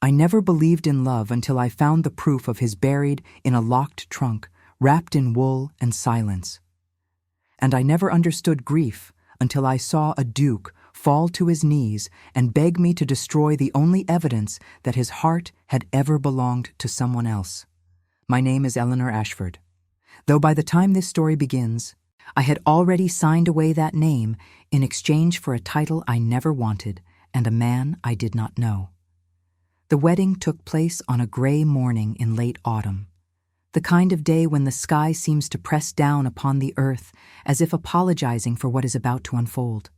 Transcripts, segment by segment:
I never believed in love until I found the proof of his buried in a locked trunk, wrapped in wool and silence. And I never understood grief until I saw a duke fall to his knees and beg me to destroy the only evidence that his heart had ever belonged to someone else. My name is Eleanor Ashford. Though by the time this story begins, I had already signed away that name in exchange for a title I never wanted and a man I did not know. The wedding took place on a gray morning in late autumn, the kind of day when the sky seems to press down upon the earth as if apologizing for what is about to unfold.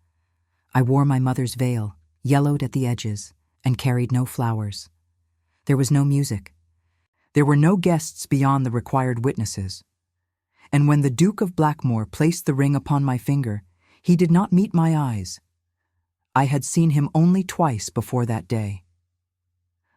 I wore my mother's veil, yellowed at the edges, and carried no flowers. There was no music. There were no guests beyond the required witnesses. And when the Duke of Blackmore placed the ring upon my finger, he did not meet my eyes. I had seen him only twice before that day.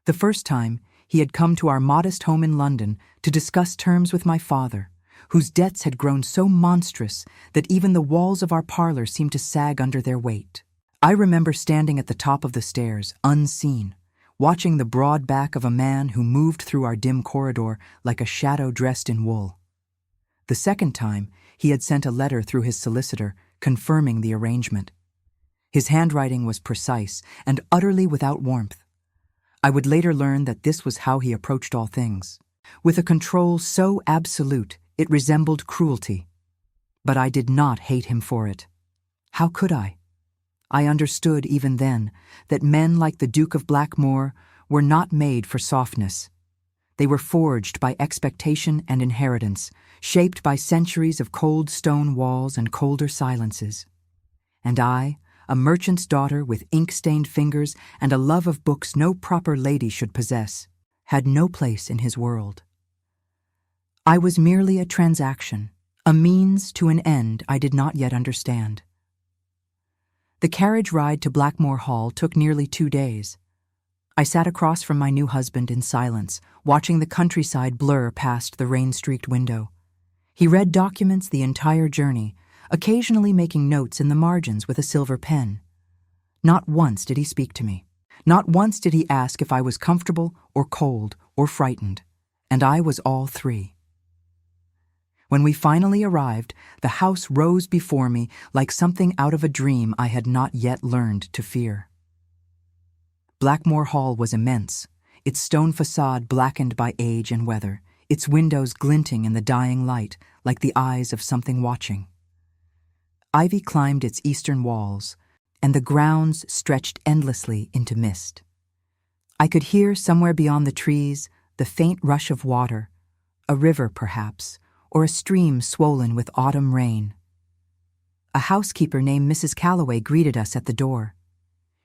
The first time, he had come to our modest home in London to discuss terms with my father, whose debts had grown so monstrous that even the walls of our parlor seemed to sag under their weight. I remember standing at the top of the stairs, unseen, watching the broad back of a man who moved through our dim corridor like a shadow dressed in wool. The second time, he had sent a letter through his solicitor confirming the arrangement. His handwriting was precise and utterly without warmth. I would later learn that this was how he approached all things, with a control so absolute it resembled cruelty. But I did not hate him for it. How could I? I understood even then that men like the Duke of Blackmore were not made for softness. They were forged by expectation and inheritance, shaped by centuries of cold stone walls and colder silences. And I, a merchant's daughter with ink-stained fingers and a love of books no proper lady should possess, had no place in his world. I was merely a transaction, a means to an end I did not yet understand. The carriage ride to Blackmore Hall took nearly 2 days. I sat across from my new husband in silence, watching the countryside blur past the rain-streaked window. He read documents the entire journey, occasionally making notes in the margins with a silver pen. Not once did he speak to me. Not once did he ask if I was comfortable or cold or frightened, and I was all three. When we finally arrived, the house rose before me like something out of a dream I had not yet learned to fear. Blackmore Hall was immense, its stone facade blackened by age and weather, its windows glinting in the dying light like the eyes of something watching. Ivy climbed its eastern walls, and the grounds stretched endlessly into mist. I could hear somewhere beyond the trees the faint rush of water, a river perhaps, or a stream swollen with autumn rain. A housekeeper named Mrs. Calloway greeted us at the door.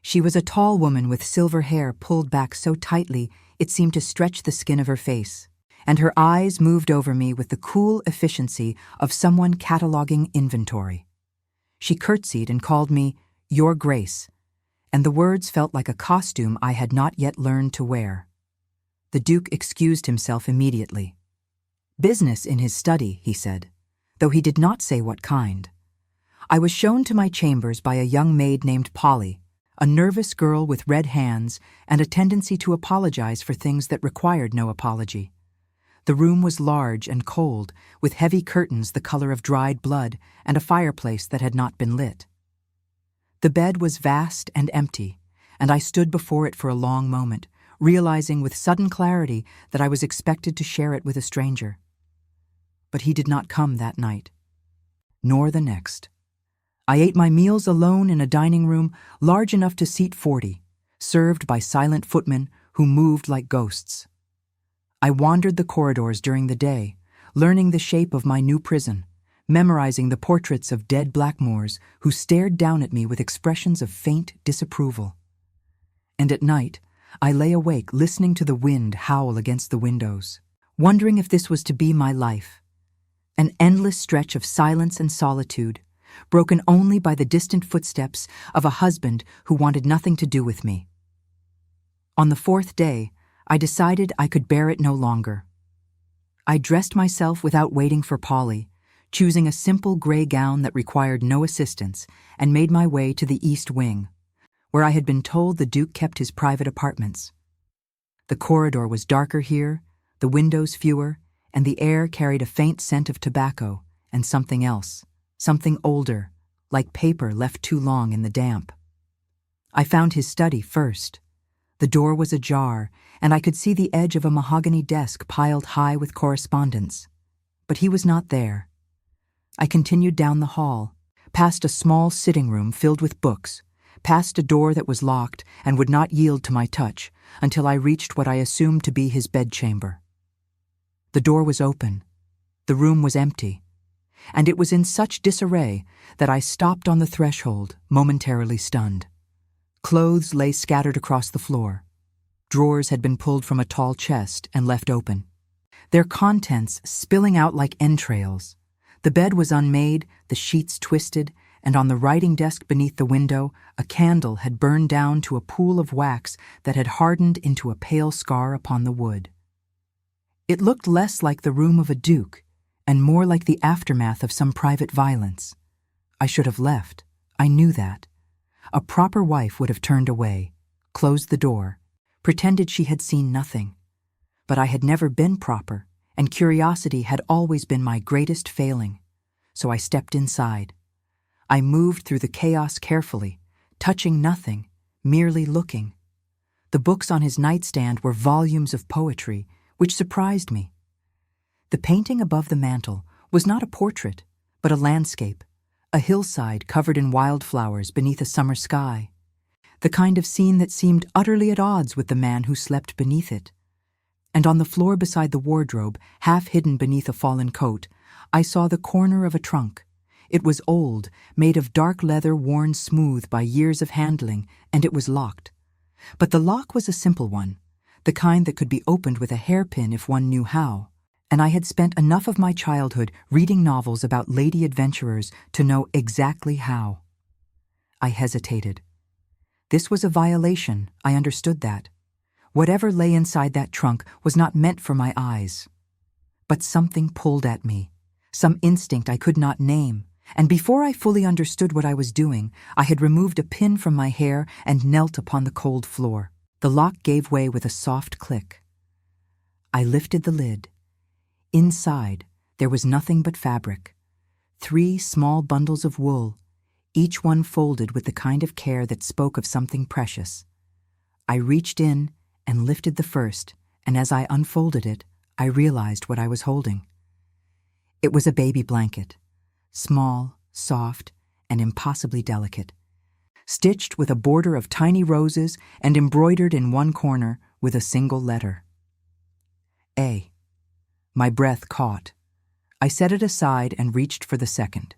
She was a tall woman with silver hair pulled back so tightly it seemed to stretch the skin of her face, and her eyes moved over me with the cool efficiency of someone cataloging inventory. She curtsied and called me Your Grace, and the words felt like a costume I had not yet learned to wear. The Duke excused himself immediately. Business in his study, he said, though he did not say what kind. I was shown to my chambers by a young maid named Polly, a nervous girl with red hands and a tendency to apologize for things that required no apology. The room was large and cold, with heavy curtains the color of dried blood and a fireplace that had not been lit. The bed was vast and empty, and I stood before it for a long moment, realizing with sudden clarity that I was expected to share it with a stranger. But he did not come that night, nor the next. I ate my meals alone in a dining room large enough to seat 40, served by silent footmen who moved like ghosts. I wandered the corridors during the day, learning the shape of my new prison, memorizing the portraits of dead Blackmores who stared down at me with expressions of faint disapproval. And at night, I lay awake listening to the wind howl against the windows, wondering if this was to be my life. An endless stretch of silence and solitude, broken only by the distant footsteps of a husband who wanted nothing to do with me. On the 4th day, I decided I could bear it no longer. I dressed myself without waiting for Polly, choosing a simple gray gown that required no assistance, and made my way to the East Wing, where I had been told the Duke kept his private apartments. The corridor was darker here, the windows fewer, and the air carried a faint scent of tobacco and something else, something older, like paper left too long in the damp. I found his study first. The door was ajar, and I could see the edge of a mahogany desk piled high with correspondence. But he was not there. I continued down the hall, past a small sitting room filled with books, past a door that was locked and would not yield to my touch until I reached what I assumed to be his bedchamber. The door was open. The room was empty. And it was in such disarray that I stopped on the threshold, momentarily stunned. Clothes lay scattered across the floor. Drawers had been pulled from a tall chest and left open, their contents spilling out like entrails. The bed was unmade, the sheets twisted, and on the writing desk beneath the window, a candle had burned down to a pool of wax that had hardened into a pale scar upon the wood. It looked less like the room of a duke, and more like the aftermath of some private violence. I should have left. I knew that. A proper wife would have turned away, closed the door, pretended she had seen nothing. But I had never been proper, and curiosity had always been my greatest failing. So I stepped inside. I moved through the chaos carefully, touching nothing, merely looking. The books on his nightstand were volumes of poetry, which surprised me. The painting above the mantel was not a portrait, but a landscape, a hillside covered in wildflowers beneath a summer sky, the kind of scene that seemed utterly at odds with the man who slept beneath it. And on the floor beside the wardrobe, half hidden beneath a fallen coat, I saw the corner of a trunk. It was old, made of dark leather worn smooth by years of handling, and it was locked. But the lock was a simple one, the kind that could be opened with a hairpin if one knew how. And I had spent enough of my childhood reading novels about lady adventurers to know exactly how. I hesitated. This was a violation, I understood that. Whatever lay inside that trunk was not meant for my eyes. But something pulled at me, some instinct I could not name, and before I fully understood what I was doing, I had removed a pin from my hair and knelt upon the cold floor. The lock gave way with a soft click. I lifted the lid. Inside, there was nothing but fabric. 3 small bundles of wool, each one folded with the kind of care that spoke of something precious. I reached in and lifted the first, and as I unfolded it, I realized what I was holding. It was a baby blanket, small, soft, and impossibly delicate, stitched with a border of tiny roses and embroidered in one corner with a single letter. A. My breath caught. I set it aside and reached for the second.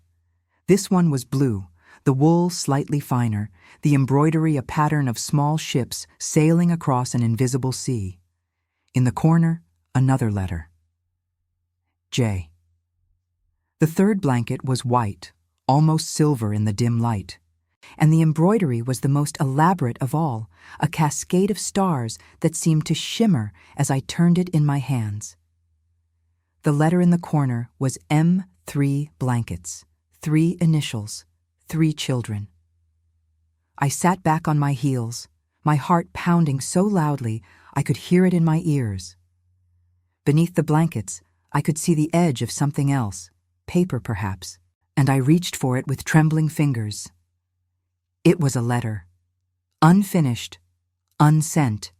This one was blue, the wool slightly finer, the embroidery a pattern of small ships sailing across an invisible sea. In the corner, another letter. J. The third blanket was white, almost silver in the dim light, and the embroidery was the most elaborate of all, a cascade of stars that seemed to shimmer as I turned it in my hands. The letter in the corner was M3 blankets, 3 initials, 3 children. I sat back on my heels, my heart pounding so loudly I could hear it in my ears. Beneath the blankets, I could see the edge of something else, paper perhaps, and I reached for it with trembling fingers. It was a letter. Unfinished, unsent,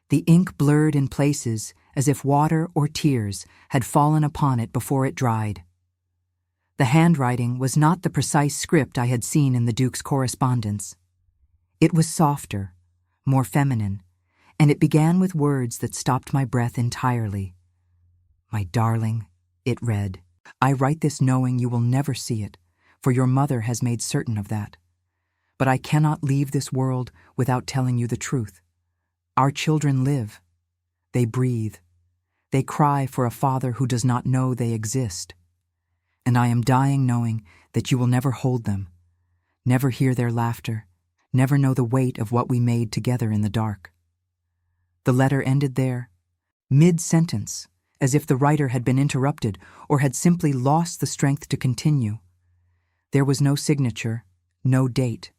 the ink blurred in places as if water or tears had fallen upon it before it dried. The handwriting was not the precise script I had seen in the Duke's correspondence. It was softer, more feminine, and it began with words that stopped my breath entirely. My darling, it read, I write this knowing you will never see it, for your mother has made certain of that. But I cannot leave this world without telling you the truth. Our children live. They breathe. They cry for a father who does not know they exist. And I am dying knowing that you will never hold them, never hear their laughter, never know the weight of what we made together in the dark. The letter ended there, mid-sentence, as if the writer had been interrupted or had simply lost the strength to continue. There was no signature, no date,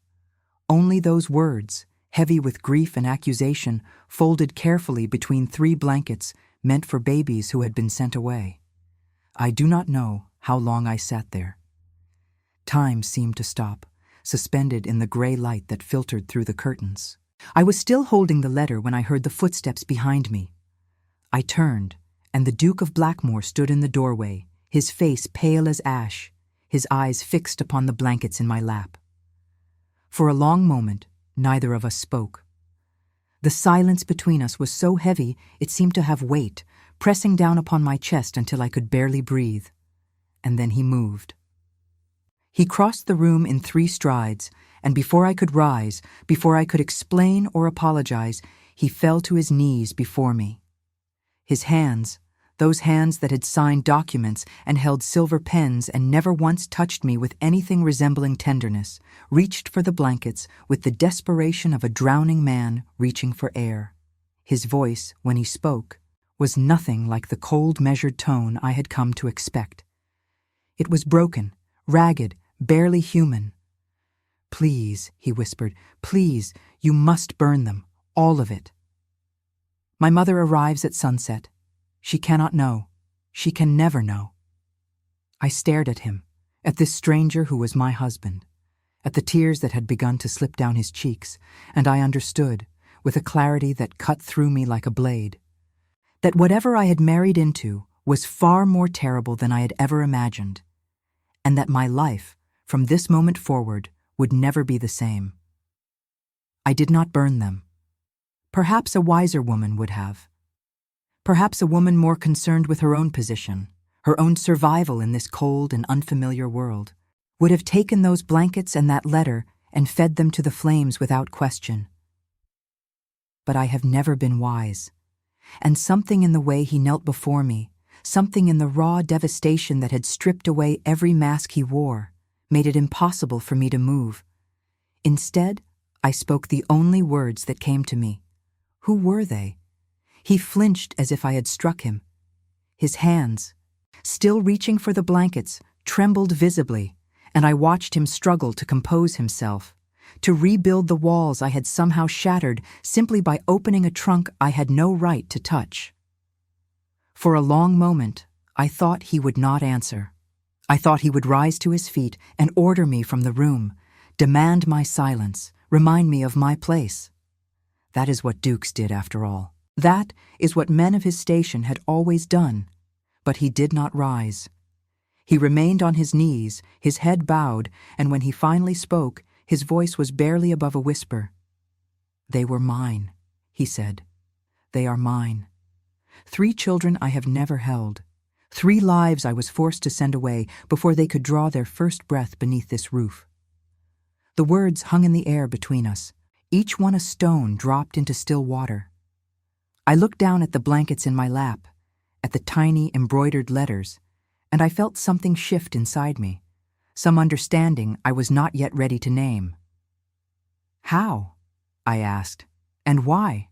only those words, heavy with grief and accusation, folded carefully between 3 blankets meant for babies who had been sent away. I do not know how long I sat there. Time seemed to stop, suspended in the gray light that filtered through the curtains. I was still holding the letter when I heard the footsteps behind me. I turned, and the Duke of Blackmore stood in the doorway, his face pale as ash, his eyes fixed upon the blankets in my lap. For a long moment, neither of us spoke. The silence between us was so heavy it seemed to have weight, pressing down upon my chest until I could barely breathe. And then he moved. He crossed the room in 3 strides, and before I could rise, before I could explain or apologize, he fell to his knees before me. His hands, those hands that had signed documents and held silver pens and never once touched me with anything resembling tenderness, reached for the blankets with the desperation of a drowning man reaching for air. His voice, when he spoke, was nothing like the cold, measured tone I had come to expect. It was broken, ragged, barely human. "Please," he whispered, "please, you must burn them, all of it. My mother arrives at sunset. She cannot know. She can never know." I stared at him, at this stranger who was my husband, at the tears that had begun to slip down his cheeks, and I understood, with a clarity that cut through me like a blade, that whatever I had married into was far more terrible than I had ever imagined, and that my life, from this moment forward, would never be the same. I did not burn them. Perhaps a wiser woman would have. Perhaps a woman more concerned with her own position, her own survival in this cold and unfamiliar world, would have taken those blankets and that letter and fed them to the flames without question. But I have never been wise, and something in the way he knelt before me, something in the raw devastation that had stripped away every mask he wore, made it impossible for me to move. Instead, I spoke the only words that came to me. Who were they? He flinched as if I had struck him. His hands, still reaching for the blankets, trembled visibly, and I watched him struggle to compose himself, to rebuild the walls I had somehow shattered simply by opening a trunk I had no right to touch. For a long moment, I thought he would not answer. I thought he would rise to his feet and order me from the room, demand my silence, remind me of my place. That is what dukes did, after all. That is what men of his station had always done. But he did not rise. He remained on his knees, his head bowed, and when he finally spoke, his voice was barely above a whisper. "They were mine," he said. "They are mine. 3 children I have never held. 3 lives I was forced to send away before they could draw their first breath beneath this roof." The words hung in the air between us, each one a stone dropped into still water. I looked down at the blankets in my lap, at the tiny embroidered letters, and I felt something shift inside me, some understanding I was not yet ready to name. "How?" I asked, "and why?"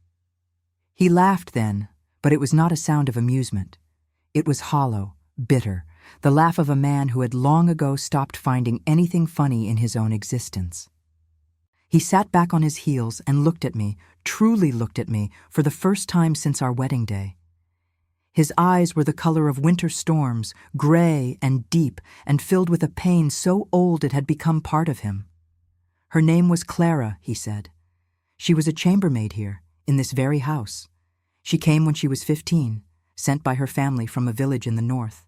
He laughed then, but it was not a sound of amusement. It was hollow, bitter, the laugh of a man who had long ago stopped finding anything funny in his own existence. He sat back on his heels and looked at me, truly looked at me, for the first time since our wedding day. His eyes were the color of winter storms, gray and deep, and filled with a pain so old it had become part of him. Her name was Clara, he said. She was a chambermaid here, in this very house. She came when she was 15, sent by her family from a village in the north.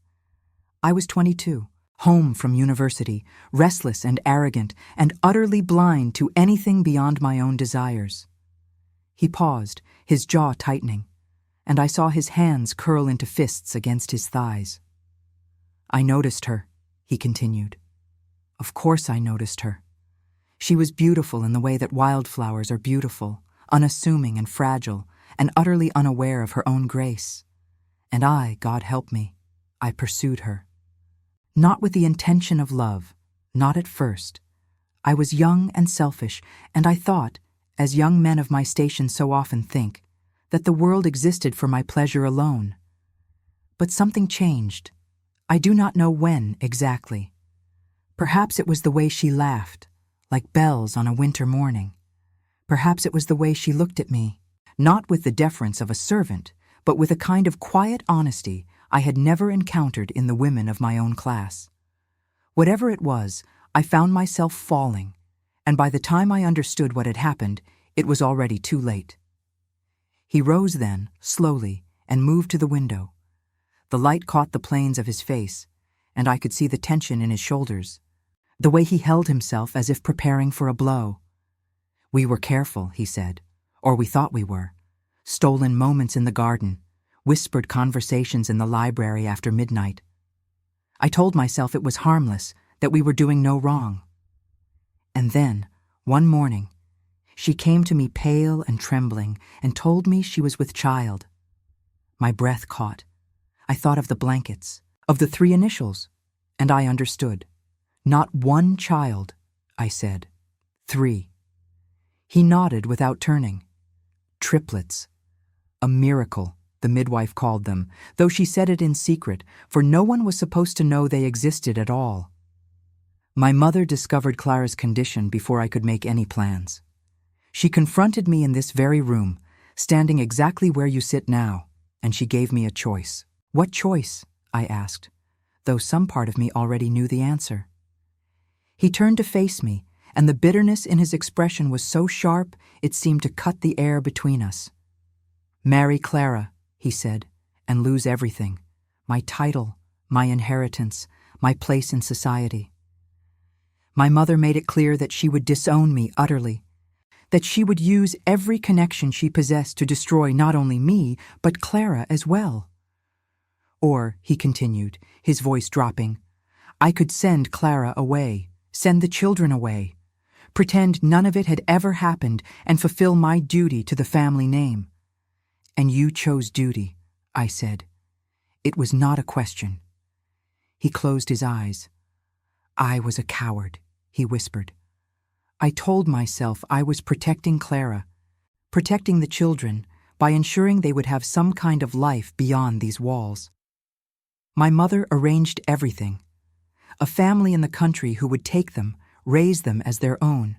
I was 22. Home from university, restless and arrogant, and utterly blind to anything beyond my own desires. He paused, his jaw tightening, and I saw his hands curl into fists against his thighs. "I noticed her," he continued. "Of course I noticed her. She was beautiful in the way that wildflowers are beautiful, unassuming and fragile, and utterly unaware of her own grace. And I, God help me, I pursued her. Not with the intention of love, not at first. I was young and selfish, and I thought, as young men of my station so often think, that the world existed for my pleasure alone. But something changed. I do not know when exactly. Perhaps it was the way she laughed, like bells on a winter morning. Perhaps it was the way she looked at me, not with the deference of a servant, but with a kind of quiet honesty I had never encountered in the women of my own class. Whatever it was, I found myself falling, and by the time I understood what had happened, it was already too late. He rose then, slowly, and moved to the window. The light caught the planes of his face, and I could see the tension in his shoulders, the way he held himself as if preparing for a blow. "We were careful," he said, "or we thought we were. Stolen moments in the garden, whispered conversations in the library after midnight. I told myself it was harmless, that we were doing no wrong." And then, one morning, she came to me pale and trembling and told me she was with child. My breath caught. I thought of the blankets, of the 3 initials, and I understood. "Not 1 child," I said. 3. He nodded without turning. "Triplets. A miracle," the midwife called them, though she said it in secret, for no one was supposed to know they existed at all. My mother discovered Clara's condition before I could make any plans. She confronted me in this very room, standing exactly where you sit now, and she gave me a choice. "What choice?" I asked, though some part of me already knew the answer. He turned to face me, and the bitterness in his expression was so sharp it seemed to cut the air between us. "Marry Clara," he said, "and lose everything. My title, my inheritance, my place in society." My mother made it clear that she would disown me utterly, that she would use every connection she possessed to destroy not only me, but Clara as well. "Or," he continued, his voice dropping, "I could send Clara away, send the children away, pretend none of it had ever happened, and fulfill my duty to the family name." "And you chose duty," I said. It was not a question. He closed his eyes. "I was a coward," he whispered. "I told myself I was protecting Clara, protecting the children, by ensuring they would have some kind of life beyond these walls. My mother arranged everything. A family in the country who would take them, raise them as their own.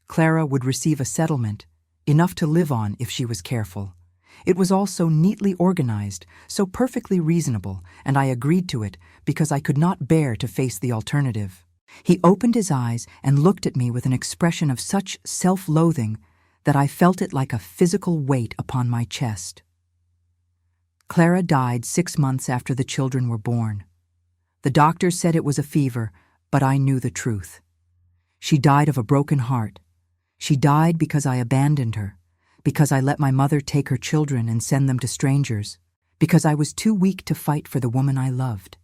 Clara would receive a settlement, enough to live on if she was careful. It was all so neatly organized, so perfectly reasonable, and I agreed to it because I could not bear to face the alternative." He opened his eyes and looked at me with an expression of such self-loathing that I felt it like a physical weight upon my chest. Clara died 6 months after the children were born. The doctors said it was a fever, but I knew the truth. She died of a broken heart. She died because I abandoned her, because I let my mother take her children and send them to strangers, because I was too weak to fight for the woman I loved.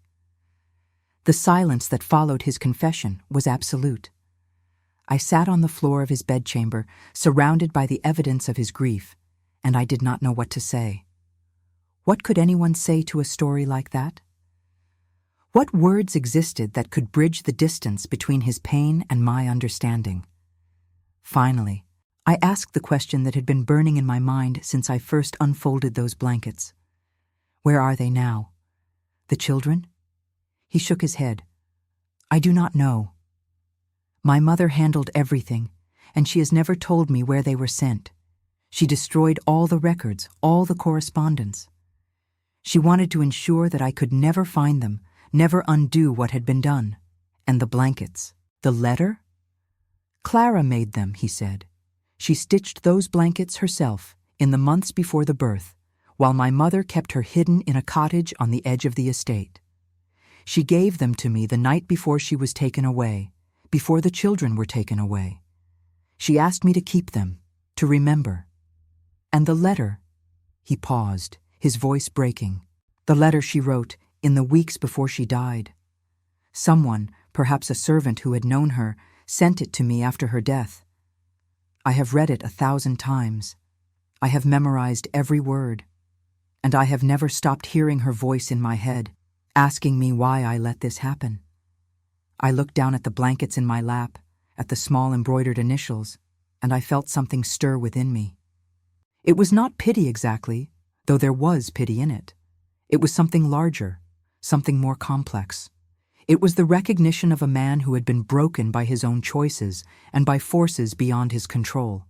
The silence that followed his confession was absolute. I sat on the floor of his bedchamber, surrounded by the evidence of his grief, and I did not know what to say. What could anyone say to a story like that? What words existed that could bridge the distance between his pain and my understanding? Finally, I asked the question that had been burning in my mind since I first unfolded those blankets. "Where are they now? The children?" He shook his head. "I do not know. My mother handled everything, and she has never told me where they were sent. She destroyed all the records, all the correspondence. She wanted to ensure that I could never find them, never undo what had been done. And the blankets, the letter? Clara made them," he said. "She stitched those blankets herself in the months before the birth, while my mother kept her hidden in a cottage on the edge of the estate. She gave them to me the night before she was taken away, before the children were taken away. She asked me to keep them, to remember. And the letter," he paused, his voice breaking, "the letter she wrote in the weeks before she died. Someone, perhaps a servant who had known her, sent it to me after her death. I have read it 1,000 times. I have memorized every word. And I have never stopped hearing her voice in my head, asking me why I let this happen. I looked down at the blankets in my lap, at the small embroidered initials, and I felt something stir within me. It was not pity exactly, though there was pity in it. It was something larger, something more complex. It was the recognition of a man who had been broken by his own choices and by forces beyond his control.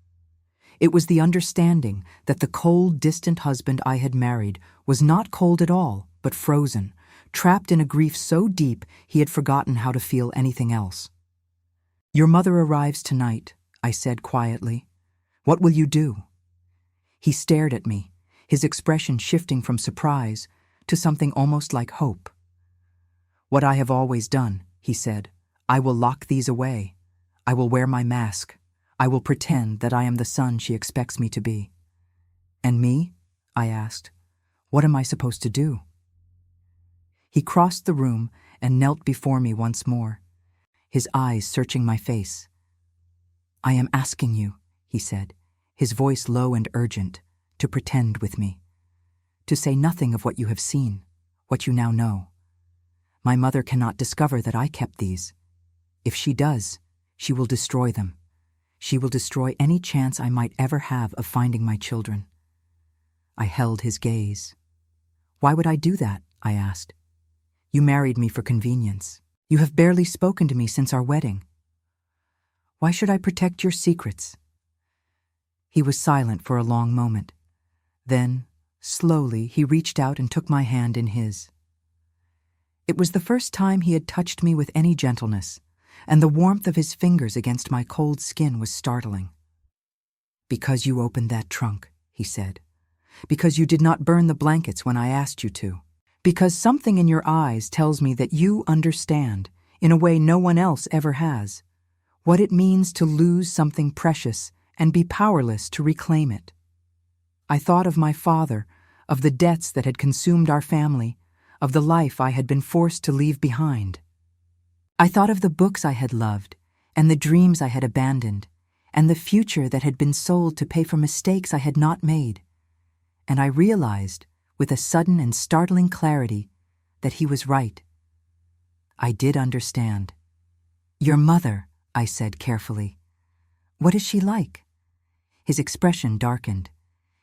It was the understanding that the cold, distant husband I had married was not cold at all, but frozen, trapped in a grief so deep he had forgotten how to feel anything else. "Your mother arrives tonight," I said quietly. "What will you do?" He stared at me, his expression shifting from surprise to something almost like hope. "What I have always done," he said. "I will lock these away. I will wear my mask. I will pretend that I am the son she expects me to be." "And me?" I asked. "What am I supposed to do?" He crossed the room and knelt before me once more, his eyes searching my face. "I am asking you," he said, his voice low and urgent, "to pretend with me. To say nothing of what you have seen, what you now know. My mother cannot discover that I kept these. If she does, she will destroy them. She will destroy any chance I might ever have of finding my children." I held his gaze. "Why would I do that?" I asked. "You married me for convenience. You have barely spoken to me since our wedding. Why should I protect your secrets?" He was silent for a long moment. Then, slowly, he reached out and took my hand in his. It was the first time he had touched me with any gentleness, and the warmth of his fingers against my cold skin was startling. "Because you opened that trunk," he said. "Because you did not burn the blankets when I asked you to. Because something in your eyes tells me that you understand, in a way no one else ever has, what it means to lose something precious and be powerless to reclaim it." I thought of my father, of the debts that had consumed our family, of the life I had been forced to leave behind. I thought of the books I had loved, and the dreams I had abandoned, and the future that had been sold to pay for mistakes I had not made. And I realized, with a sudden and startling clarity, that he was right. I did understand. "Your mother," I said carefully. "What is she like?" His expression darkened.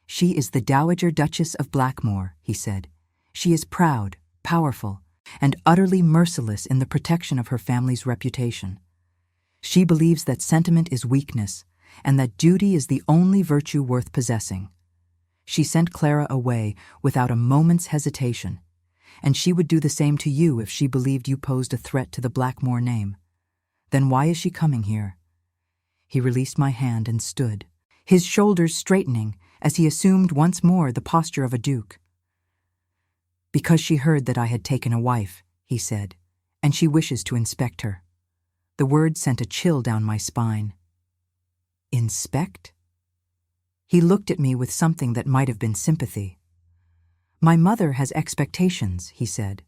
"She is the Dowager Duchess of Blackmore," he said. "She is proud, powerful, and utterly merciless in the protection of her family's reputation. She believes that sentiment is weakness, and that duty is the only virtue worth possessing. She sent Clara away without a moment's hesitation, and she would do the same to you if she believed you posed a threat to the Blackmore name. Then why is she coming here?" He released my hand and stood, his shoulders straightening as he assumed once more the posture of a duke. "Because she heard that I had taken a wife," he said, "and she wishes to inspect her." The word sent a chill down my spine. "Inspect?" He looked at me with something that might have been sympathy. "My mother has expectations," he said.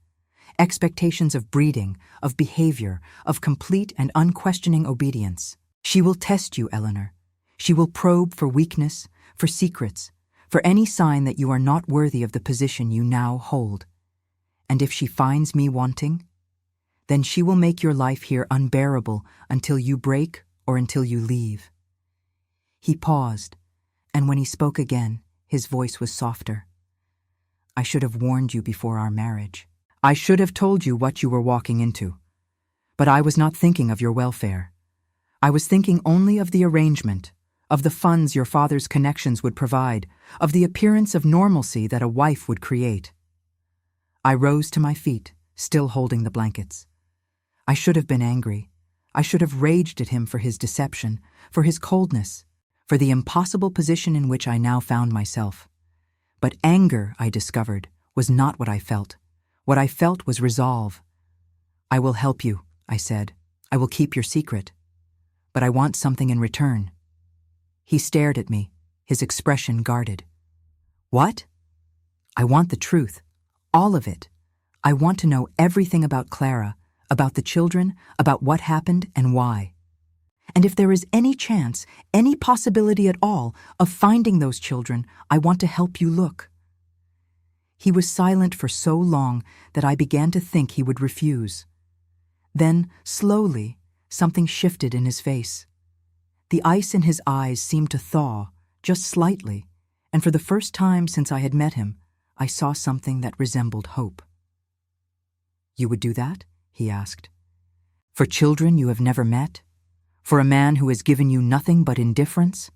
"Expectations of breeding, of behavior, of complete and unquestioning obedience. She will test you, Eleanor. She will probe for weakness, for secrets, for any sign that you are not worthy of the position you now hold. And if she finds me wanting, then she will make your life here unbearable until you break or until you leave." He paused, and when he spoke again, his voice was softer. "I should have warned you before our marriage. I should have told you what you were walking into. But I was not thinking of your welfare. I was thinking only of the arrangement, of the funds your father's connections would provide, of the appearance of normalcy that a wife would create." I rose to my feet, still holding the blankets. I should have been angry. I should have raged at him for his deception, for his coldness, for the impossible position in which I now found myself. But anger, I discovered, was not what I felt. What I felt was resolve. "I will help you," I said. "I will keep your secret. But I want something in return." He stared at me, his expression guarded. "What?" "I want the truth. All of it. I want to know everything about Clara, about the children, about what happened and why. And if there is any chance, any possibility at all, of finding those children, I want to help you look." He was silent for so long that I began to think he would refuse. Then, slowly, something shifted in his face. The ice in his eyes seemed to thaw, just slightly, and for the first time since I had met him, I saw something that resembled hope. "You would do that?" he asked. "For children you have never met? For a man who has given you nothing but indifference?"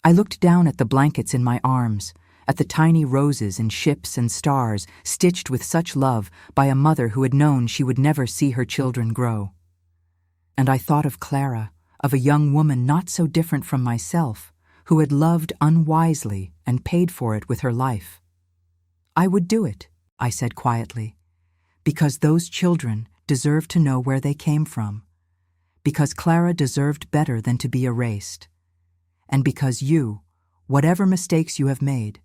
I looked down at the blankets in my arms, at the tiny roses and ships and stars stitched with such love by a mother who had known she would never see her children grow. And I thought of Clara, of a young woman not so different from myself, who had loved unwisely and paid for it with her life. I would do it, I said quietly, because those children deserved to know where they came from, because Clara deserved better than to be erased, and because you, whatever mistakes you have made,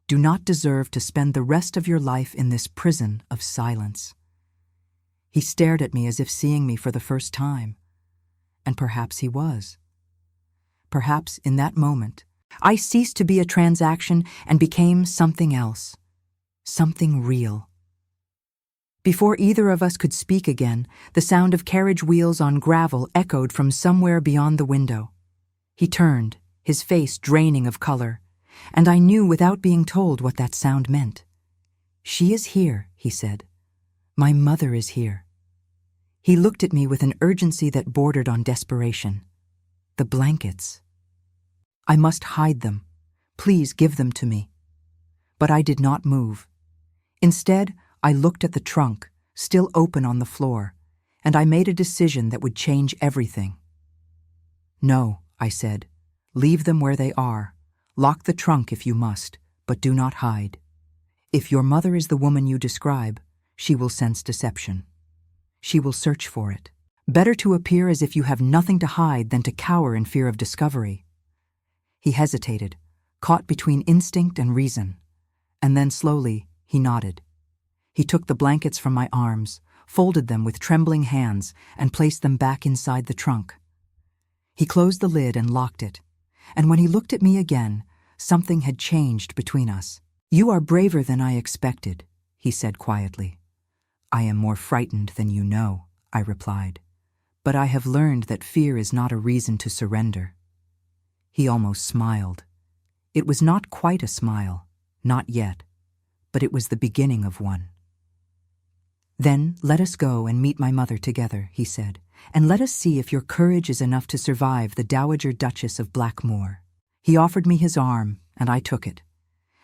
do not deserve to spend the rest of your life in this prison of silence. He stared at me as if seeing me for the first time, and perhaps he was. Perhaps in that moment, I ceased to be a transaction and became something else, something real. Before either of us could speak again, the sound of carriage wheels on gravel echoed from somewhere beyond the window. He turned, his face draining of color, and I knew without being told what that sound meant. "She is here," he said. "My mother is here." He looked at me with an urgency that bordered on desperation. "The blankets. I must hide them. Please give them to me." But I did not move. Instead, I looked at the trunk, still open on the floor, and I made a decision that would change everything. "No," I said. "Leave them where they are. Lock the trunk if you must, but do not hide. If your mother is the woman you describe, she will sense deception. She will search for it. Better to appear as if you have nothing to hide than to cower in fear of discovery." He hesitated, caught between instinct and reason, and then slowly he nodded. He took the blankets from my arms, folded them with trembling hands, and placed them back inside the trunk. He closed the lid and locked it, and when he looked at me again, something had changed between us. "You are braver than I expected," he said quietly. "I am more frightened than you know," I replied. "But I have learned that fear is not a reason to surrender." He almost smiled. It was not quite a smile, not yet, but it was the beginning of one. "Then let us go and meet my mother together," he said, "and let us see if your courage is enough to survive the Dowager Duchess of Blackmoor." He offered me his arm, and I took it.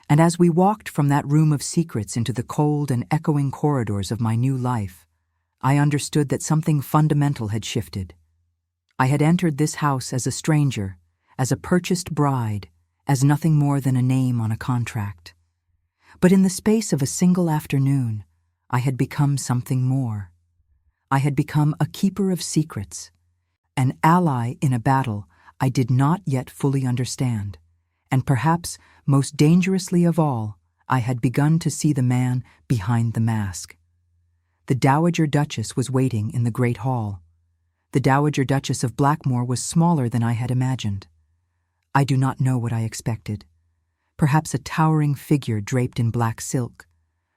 And as we walked from that room of secrets into the cold and echoing corridors of my new life, I understood that something fundamental had shifted. I had entered this house as a stranger, as a purchased bride, as nothing more than a name on a contract. But in the space of a single afternoon, I had become something more. I had become a keeper of secrets, an ally in a battle I did not yet fully understand, and perhaps most dangerously of all, I had begun to see the man behind the mask. The Dowager Duchess was waiting in the great hall. The Dowager Duchess of Blackmoor was smaller than I had imagined. I do not know what I expected. Perhaps a towering figure draped in black silk.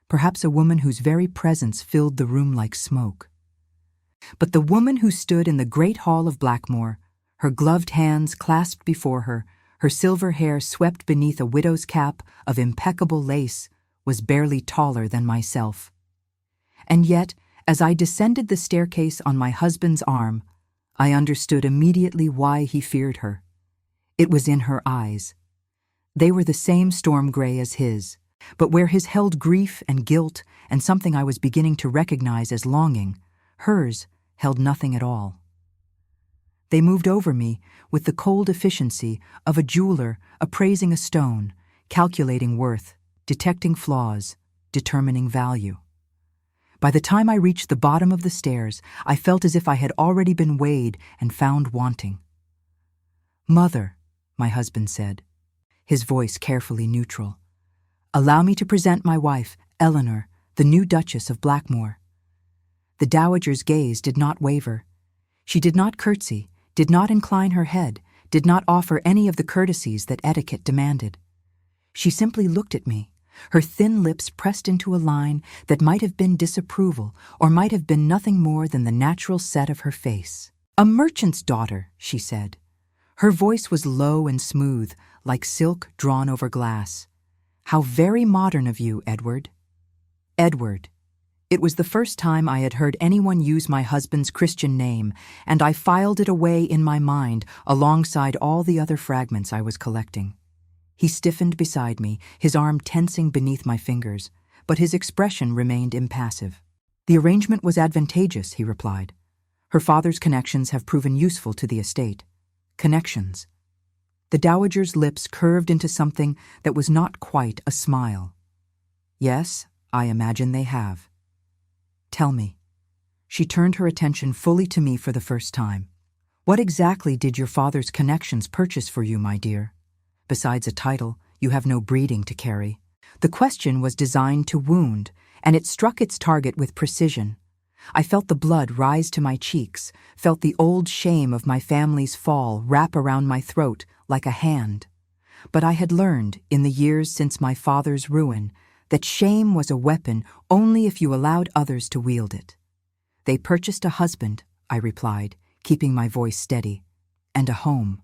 Perhaps a woman whose very presence filled the room like smoke. But the woman who stood in the great hall of Blackmoor, her gloved hands clasped before her, her silver hair swept beneath a widow's cap of impeccable lace, was barely taller than myself. And yet, as I descended the staircase on my husband's arm, I understood immediately why he feared her. It was in her eyes. They were the same storm gray as his, but where his held grief and guilt and something I was beginning to recognize as longing, hers held nothing at all. They moved over me with the cold efficiency of a jeweler appraising a stone, calculating worth, detecting flaws, determining value. By the time I reached the bottom of the stairs, I felt as if I had already been weighed and found wanting. "Mother," my husband said, his voice carefully neutral, "allow me to present my wife, Eleanor, the new Duchess of Blackmoor." The dowager's gaze did not waver. She did not curtsy, did not incline her head, did not offer any of the courtesies that etiquette demanded. She simply looked at me, her thin lips pressed into a line that might have been disapproval or might have been nothing more than the natural set of her face. "A merchant's daughter," she said. Her voice was low and smooth, like silk drawn over glass. "How very modern of you, Edward." Edward. It was the first time I had heard anyone use my husband's Christian name, and I filed it away in my mind alongside all the other fragments I was collecting. He stiffened beside me, his arm tensing beneath my fingers, but his expression remained impassive. "The arrangement was advantageous," he replied. "Her father's connections have proven useful to the estate." Connections. The dowager's lips curved into something that was not quite a smile. "Yes, I imagine they have." "Tell me." She turned her attention fully to me for the first time. "What exactly did your father's connections purchase for you, my dear? Besides a title, you have no breeding to carry." The question was designed to wound, and it struck its target with precision. I felt the blood rise to my cheeks, felt the old shame of my family's fall wrap around my throat like a hand. But I had learned, in the years since my father's ruin, that shame was a weapon only if you allowed others to wield it. "They purchased a husband," I replied, keeping my voice steady, "and a home.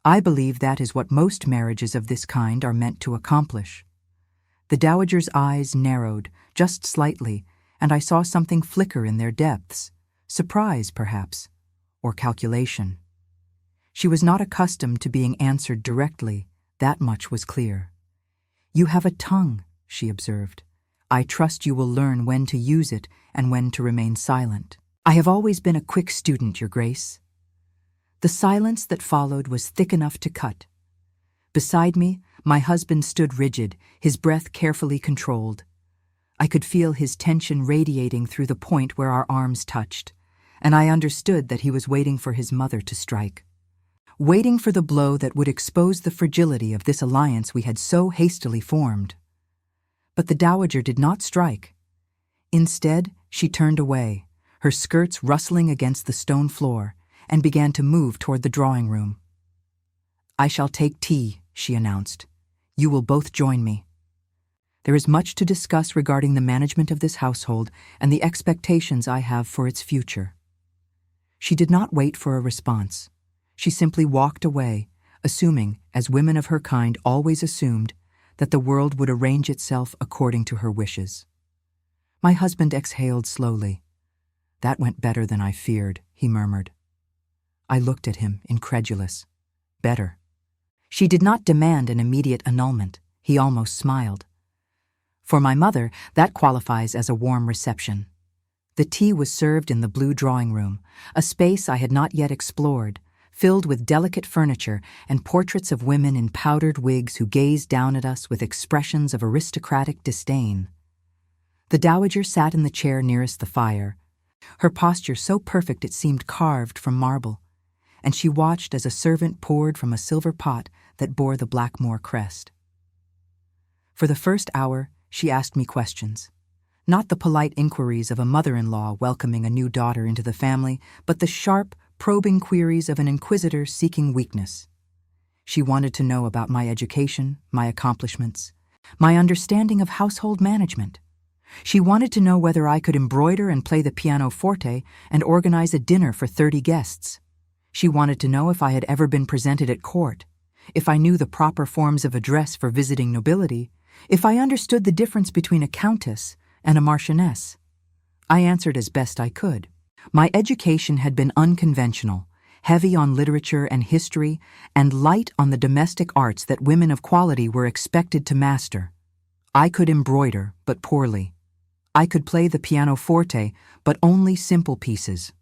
I believe that is what most marriages of this kind are meant to accomplish." The dowager's eyes narrowed, just slightly, and I saw something flicker in their depths, surprise, perhaps, or calculation. She was not accustomed to being answered directly, that much was clear. "You have a tongue," she observed. "I trust you will learn when to use it and when to remain silent." "I have always been a quick student, Your Grace." The silence that followed was thick enough to cut. Beside me, my husband stood rigid, his breath carefully controlled. I could feel his tension radiating through the point where our arms touched, and I understood that he was waiting for his mother to strike. Waiting for the blow that would expose the fragility of this alliance we had so hastily formed. But the dowager did not strike. Instead, she turned away, her skirts rustling against the stone floor, and began to move toward the drawing room. "I shall take tea," she announced. "You will both join me. There is much to discuss regarding the management of this household and the expectations I have for its future." She did not wait for a response. She simply walked away, assuming, as women of her kind always assumed, that the world would arrange itself according to her wishes. My husband exhaled slowly. "That went better than I feared," he murmured. I looked at him, incredulous. "Better." She did not demand an immediate annulment. He almost smiled. "For my mother, that qualifies as a warm reception." The tea was served in the blue drawing room, a space I had not yet explored, filled with delicate furniture and portraits of women in powdered wigs who gazed down at us with expressions of aristocratic disdain. The dowager sat in the chair nearest the fire, her posture so perfect it seemed carved from marble, and she watched as a servant poured from a silver pot that bore the Blackmore crest. For the first hour, she asked me questions. Not the polite inquiries of a mother-in-law welcoming a new daughter into the family, but the sharp, probing queries of an inquisitor seeking weakness. She wanted to know about my education, my accomplishments, my understanding of household management. She wanted to know whether I could embroider and play the pianoforte and organize a dinner for 30 guests. She wanted to know if I had ever been presented at court, if I knew the proper forms of address for visiting nobility, if I understood the difference between a countess and a marchioness. I answered as best I could. My education had been unconventional, heavy on literature and history, and light on the domestic arts that women of quality were expected to master. I could embroider, but poorly. I could play the pianoforte, but only simple pieces.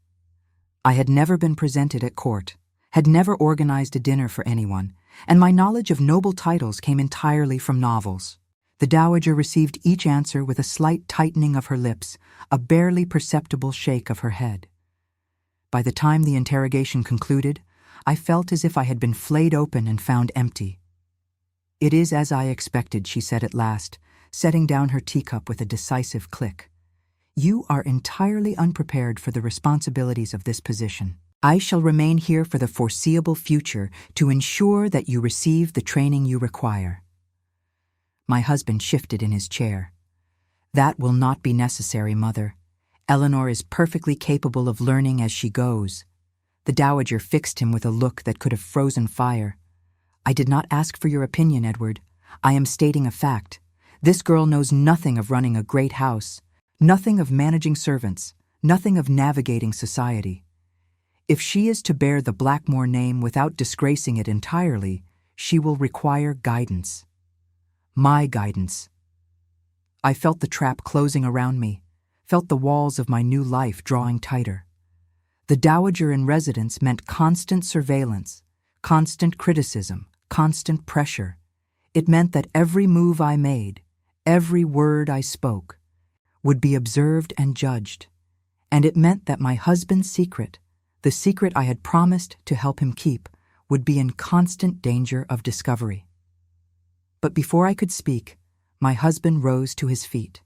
I had never been presented at court, had never organized a dinner for anyone, and my knowledge of noble titles came entirely from novels. The dowager received each answer with a slight tightening of her lips, a barely perceptible shake of her head. By the time the interrogation concluded, I felt as if I had been flayed open and found empty. "It is as I expected," she said at last, setting down her teacup with a decisive click. "You are entirely unprepared for the responsibilities of this position. I shall remain here for the foreseeable future to ensure that you receive the training you require." My husband shifted in his chair. "That will not be necessary, Mother. Eleanor is perfectly capable of learning as she goes." The dowager fixed him with a look that could have frozen fire. "I did not ask for your opinion, Edward. I am stating a fact. This girl knows nothing of running a great house, Nothing of managing servants, nothing of navigating society. If she is to bear the Blackmore name without disgracing it entirely, she will require guidance. My guidance. I felt the trap closing around me, felt the walls of my new life drawing tighter. The dowager in residence meant constant surveillance, constant criticism, constant pressure. It meant that every move I made, every word I spoke, would be observed and judged. And it meant that my husband's secret, the secret I had promised to help him keep, would be in constant danger of discovery. But before I could speak, my husband rose to his feet.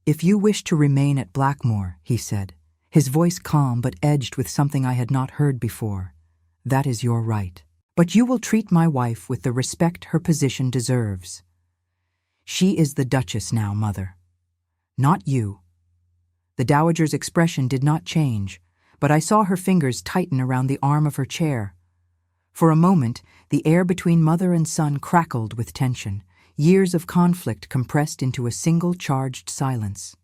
"If you wish to remain at Blackmore," he said, his voice calm but edged with something I had not heard before, "that is your right. But you will treat my wife with the respect her position deserves. She is the Duchess now, Mother. Not you." The dowager's expression did not change, but I saw her fingers tighten around the arm of her chair. For a moment, the air between mother and son crackled with tension, years of conflict compressed into a single charged silence.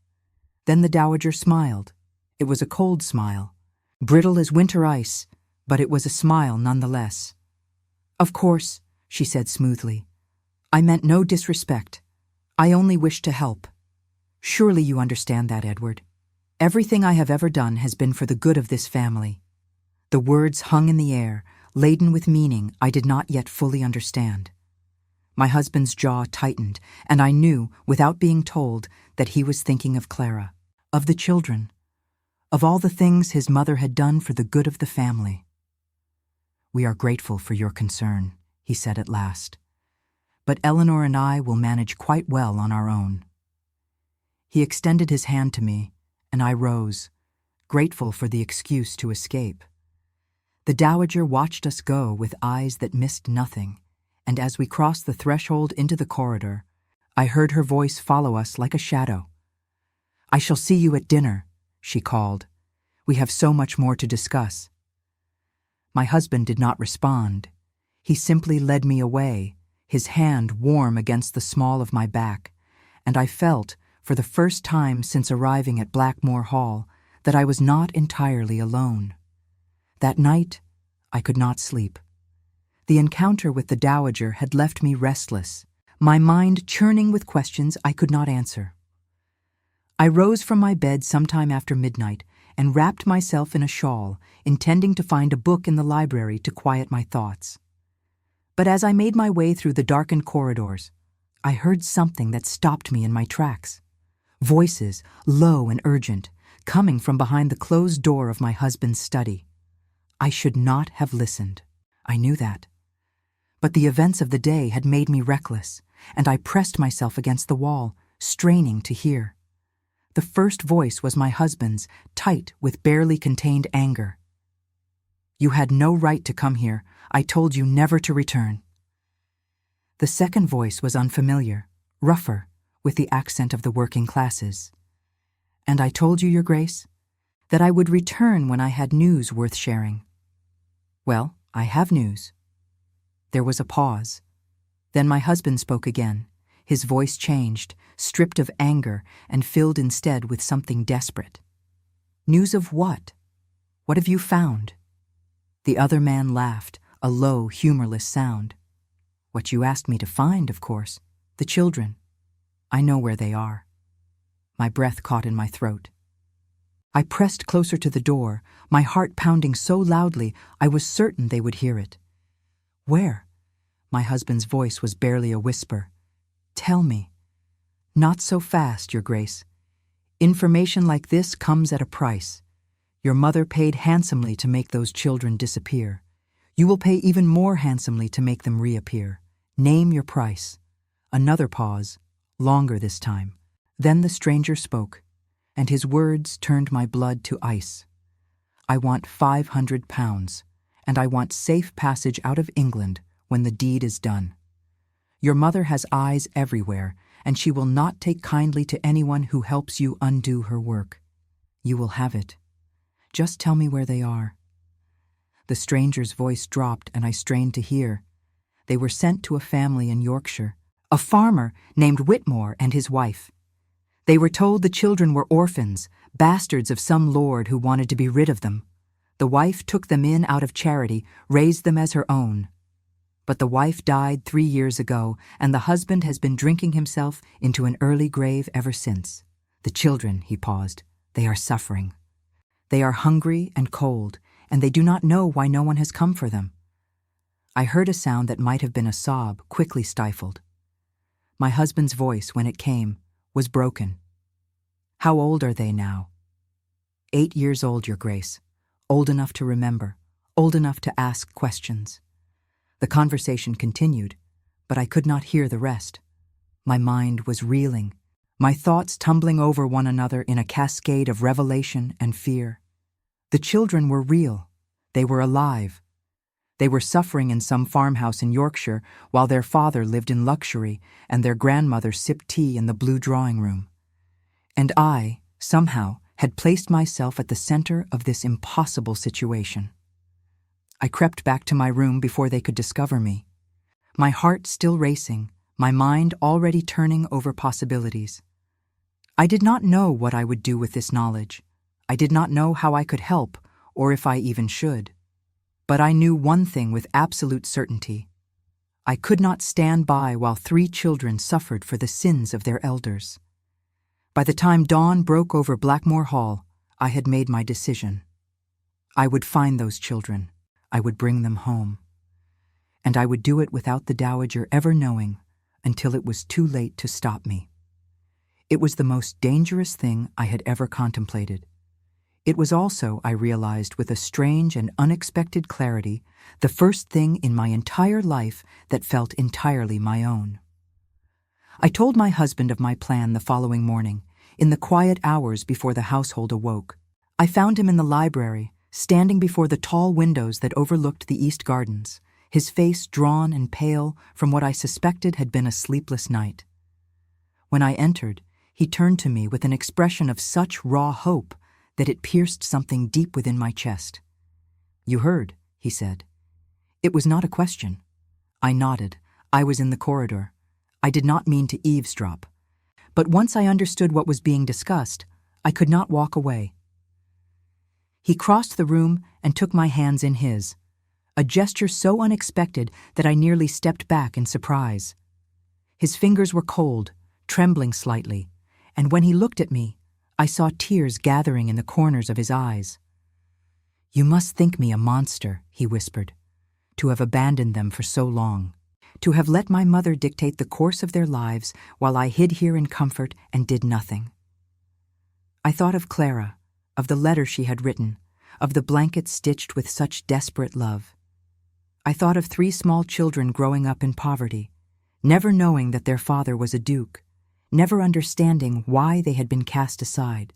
Then the dowager smiled. It was a cold smile, brittle as winter ice, but it was a smile nonetheless. "Of course," she said smoothly. "I meant no disrespect. I only wished to help. Surely you understand that, Edward. Everything I have ever done has been for the good of this family." The words hung in the air, laden with meaning I did not yet fully understand. My husband's jaw tightened, and I knew, without being told, that he was thinking of Clara, of the children, of all the things his mother had done for the good of the family. "We are grateful for your concern," he said at last. "But Eleanor and I will manage quite well on our own." He extended his hand to me, and I rose, grateful for the excuse to escape. The dowager watched us go with eyes that missed nothing, and as we crossed the threshold into the corridor, I heard her voice follow us like a shadow. "I shall see you at dinner," she called. "We have so much more to discuss." My husband did not respond. He simply led me away, his hand warm against the small of my back, and I felt, for the first time since arriving at Blackmore Hall, that I was not entirely alone. That night, I could not sleep. The encounter with the dowager had left me restless, my mind churning with questions I could not answer. I rose from my bed sometime after midnight and wrapped myself in a shawl, intending to find a book in the library to quiet my thoughts. But as I made my way through the darkened corridors, I heard something that stopped me in my tracks. Voices, low and urgent, coming from behind the closed door of my husband's study. I should not have listened. I knew that. But the events of the day had made me reckless, and I pressed myself against the wall, straining to hear. The first voice was my husband's, tight with barely contained anger. "You had no right to come here. I told you never to return." The second voice was unfamiliar, rougher, with the accent of the working classes. "And I told you, Your Grace, that I would return when I had news worth sharing." "Well, I have news." There was a pause. Then my husband spoke again. His voice changed, stripped of anger, and filled instead with something desperate. "News of what? What have you found?" The other man laughed, a low, humorless sound. "What you asked me to find, of course. The children. I know where they are." My breath caught in my throat. I pressed closer to the door, my heart pounding so loudly I was certain they would hear it. "Where?" My husband's voice was barely a whisper. "Tell me." "Not so fast, Your Grace. Information like this comes at a price. Your mother paid handsomely to make those children disappear. You will pay even more handsomely to make them reappear. Name your price." Another pause, longer this time. Then the stranger spoke, and his words turned my blood to ice. "I want £500, and I want safe passage out of England when the deed is done. Your mother has eyes everywhere, and she will not take kindly to anyone who helps you undo her work. You will have it. Just tell me where they are." The stranger's voice dropped, and I strained to hear. They were sent to a family in Yorkshire, a farmer named Whitmore and his wife. They were told the children were orphans, bastards of some lord who wanted to be rid of them. The wife took them in out of charity, raised them as her own. But the wife died 3 years ago, and the husband has been drinking himself into an early grave ever since. The children, he paused, they are suffering. They are hungry and cold, and they do not know why no one has come for them. I heard a sound that might have been a sob, quickly stifled. My husband's voice, when it came, was broken. How old are they now? 8 years old, Your Grace. Old enough to remember, old enough to ask questions. The conversation continued, but I could not hear the rest. My mind was reeling, my thoughts tumbling over one another in a cascade of revelation and fear. The children were real. They were alive. They were suffering in some farmhouse in Yorkshire while their father lived in luxury and their grandmother sipped tea in the blue drawing room. And I, somehow, had placed myself at the center of this impossible situation. I crept back to my room before they could discover me, my heart still racing, my mind already turning over possibilities. I did not know what I would do with this knowledge. I did not know how I could help, or if I even should. But I knew one thing with absolute certainty. I could not stand by while 3 children suffered for the sins of their elders. By the time dawn broke over Blackmore Hall, I had made my decision. I would find those children. I would bring them home. And I would do it without the Dowager ever knowing until it was too late to stop me. It was the most dangerous thing I had ever contemplated. It was also, I realized with a strange and unexpected clarity, the first thing in my entire life that felt entirely my own. I told my husband of my plan the following morning, in the quiet hours before the household awoke. I found him in the library, standing before the tall windows that overlooked the East Gardens, his face drawn and pale from what I suspected had been a sleepless night. When I entered, he turned to me with an expression of such raw hope that it pierced something deep within my chest. "You heard," he said. It was not a question. I nodded. I was in the corridor. I did not mean to eavesdrop. But once I understood what was being discussed, I could not walk away. He crossed the room and took my hands in his, a gesture so unexpected that I nearly stepped back in surprise. His fingers were cold, trembling slightly, and when he looked at me, I saw tears gathering in the corners of his eyes. "You must think me a monster," he whispered, "to have abandoned them for so long, to have let my mother dictate the course of their lives while I hid here in comfort and did nothing." I thought of Clara, of the letter she had written, of the blanket stitched with such desperate love. I thought of 3 small children growing up in poverty, never knowing that their father was a duke, never understanding why they had been cast aside,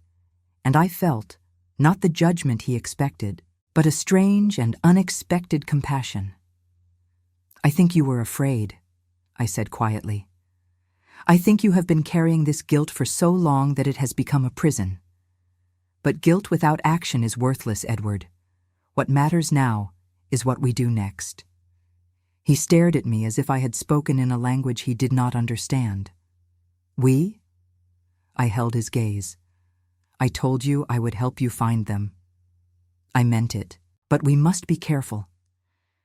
and I felt, not the judgment he expected, but a strange and unexpected compassion. "I think you were afraid," I said quietly. "I think you have been carrying this guilt for so long that it has become a prison. But guilt without action is worthless, Edward. What matters now is what we do next." He stared at me as if I had spoken in a language he did not understand. "We?" I held his gaze. "I told you I would help you find them. I meant it, but we must be careful.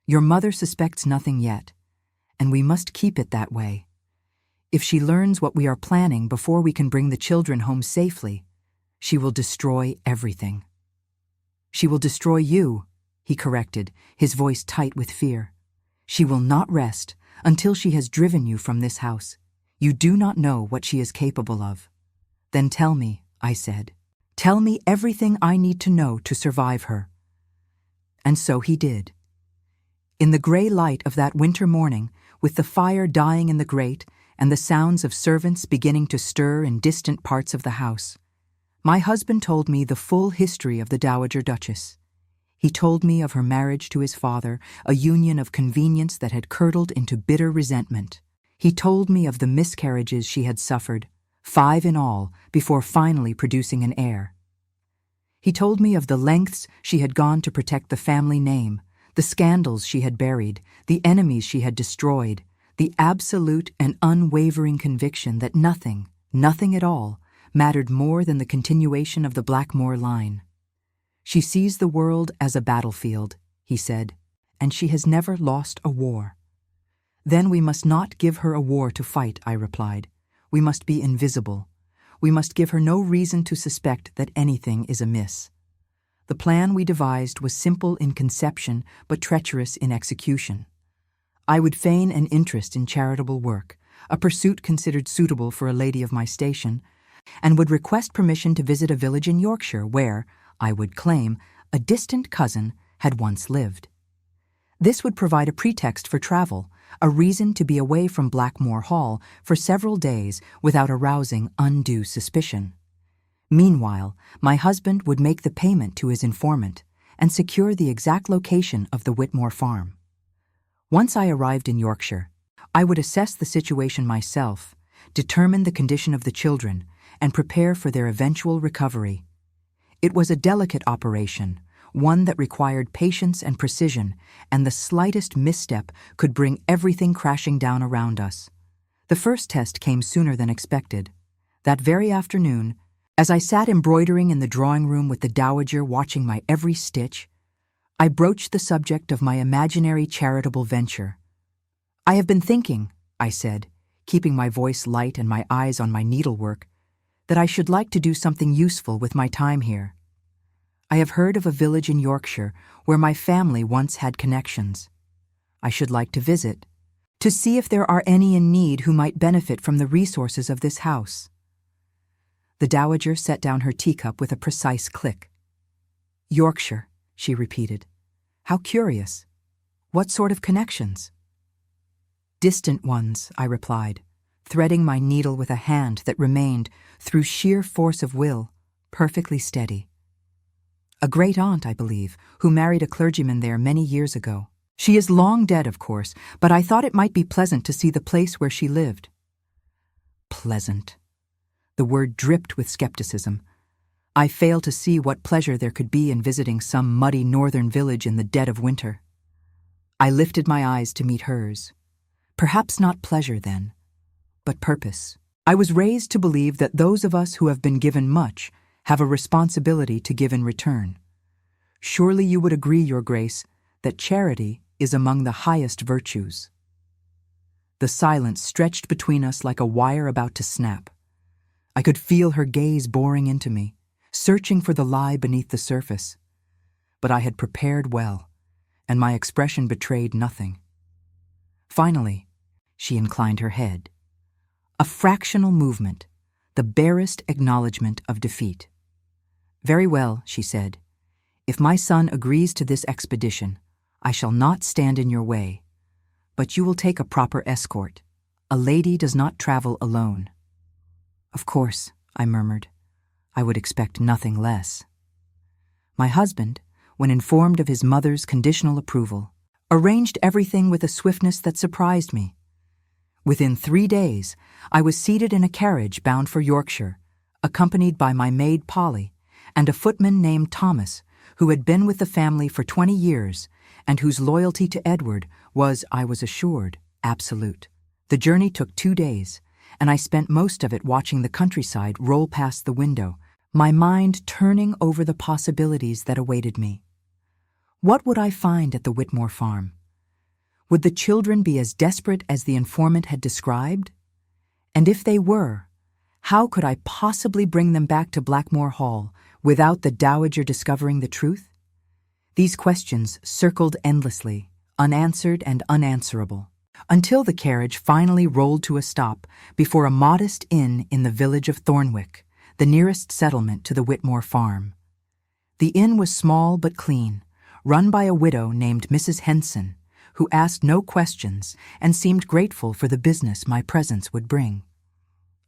Your mother suspects nothing yet, and we must keep it that way. If she learns what we are planning before we can bring the children home safely, she will destroy everything." "She will destroy you," he corrected, his voice tight with fear. "She will not rest until she has driven you from this house. You do not know what she is capable of." "Then tell me," I said. "Tell me everything I need to know to survive her." And so he did. In the gray light of that winter morning, with the fire dying in the grate and the sounds of servants beginning to stir in distant parts of the house, my husband told me the full history of the Dowager Duchess. He told me of her marriage to his father, a union of convenience that had curdled into bitter resentment. He told me of the miscarriages she had suffered, 5 in all, before finally producing an heir. He told me of the lengths she had gone to protect the family name, the scandals she had buried, the enemies she had destroyed, the absolute and unwavering conviction that nothing at all, mattered more than the continuation of the Blackmore line. "She sees the world as a battlefield," he said, "and she has never lost a war." "Then we must not give her a war to fight," I replied. "We must be invisible. We must give her no reason to suspect that anything is amiss." The plan we devised was simple in conception but treacherous in execution. I would feign an interest in charitable work, a pursuit considered suitable for a lady of my station, and would request permission to visit a village in Yorkshire where, I would claim, a distant cousin had once lived. This would provide a pretext for travel, a reason to be away from Blackmore Hall for several days without arousing undue suspicion. Meanwhile, my husband would make the payment to his informant and secure the exact location of the Whitmore farm. Once I arrived in Yorkshire, I would assess the situation myself, determine the condition of the children, and prepare for their eventual recovery. It was a delicate operation, one that required patience and precision, and the slightest misstep could bring everything crashing down around us. The first test came sooner than expected. That very afternoon, as I sat embroidering in the drawing room with the dowager watching my every stitch, I broached the subject of my imaginary charitable venture. "I have been thinking," I said, keeping my voice light and my eyes on my needlework, "that I should like to do something useful with my time here. I have heard of a village in Yorkshire where my family once had connections. I should like to visit, to see if there are any in need who might benefit from the resources of this house." The dowager set down her teacup with a precise click. "Yorkshire," she repeated. "How curious. What sort of connections?" "Distant ones," I replied, threading my needle with a hand that remained, through sheer force of will, perfectly steady. "A great-aunt, I believe, who married a clergyman there many years ago. She is long dead, of course, but I thought it might be pleasant to see the place where she lived." Pleasant. The word dripped with skepticism. I failed to see what pleasure there could be in visiting some muddy northern village in the dead of winter. I lifted my eyes to meet hers. Perhaps not pleasure then, but purpose. I was raised to believe that those of us who have been given much have a responsibility to give in return. Surely you would agree, Your Grace, that charity is among the highest virtues. The silence stretched between us like a wire about to snap. I could feel her gaze boring into me, searching for the lie beneath the surface. But I had prepared well, and my expression betrayed nothing. Finally, she inclined her head. A fractional movement, the barest acknowledgement of defeat. "Very well," she said. "If my son agrees to this expedition, I shall not stand in your way. But you will take a proper escort. A lady does not travel alone." "Of course," I murmured. "I would expect nothing less." My husband, when informed of his mother's conditional approval, arranged everything with a swiftness that surprised me. Within 3 days, I was seated in a carriage bound for Yorkshire, accompanied by my maid Polly and a footman named Thomas, who had been with the family for 20 years and whose loyalty to Edward was, I was assured, absolute. The journey took 2 days, and I spent most of it watching the countryside roll past the window, my mind turning over the possibilities that awaited me. What would I find at the Whitmore farm? Would the children be as desperate as the informant had described? And if they were, how could I possibly bring them back to Blackmore Hall without the dowager discovering the truth? These questions circled endlessly, unanswered and unanswerable, until the carriage finally rolled to a stop before a modest inn in the village of Thornwick, the nearest settlement to the Whitmore farm. The inn was small but clean, run by a widow named Mrs. Henson, who asked no questions and seemed grateful for the business my presence would bring.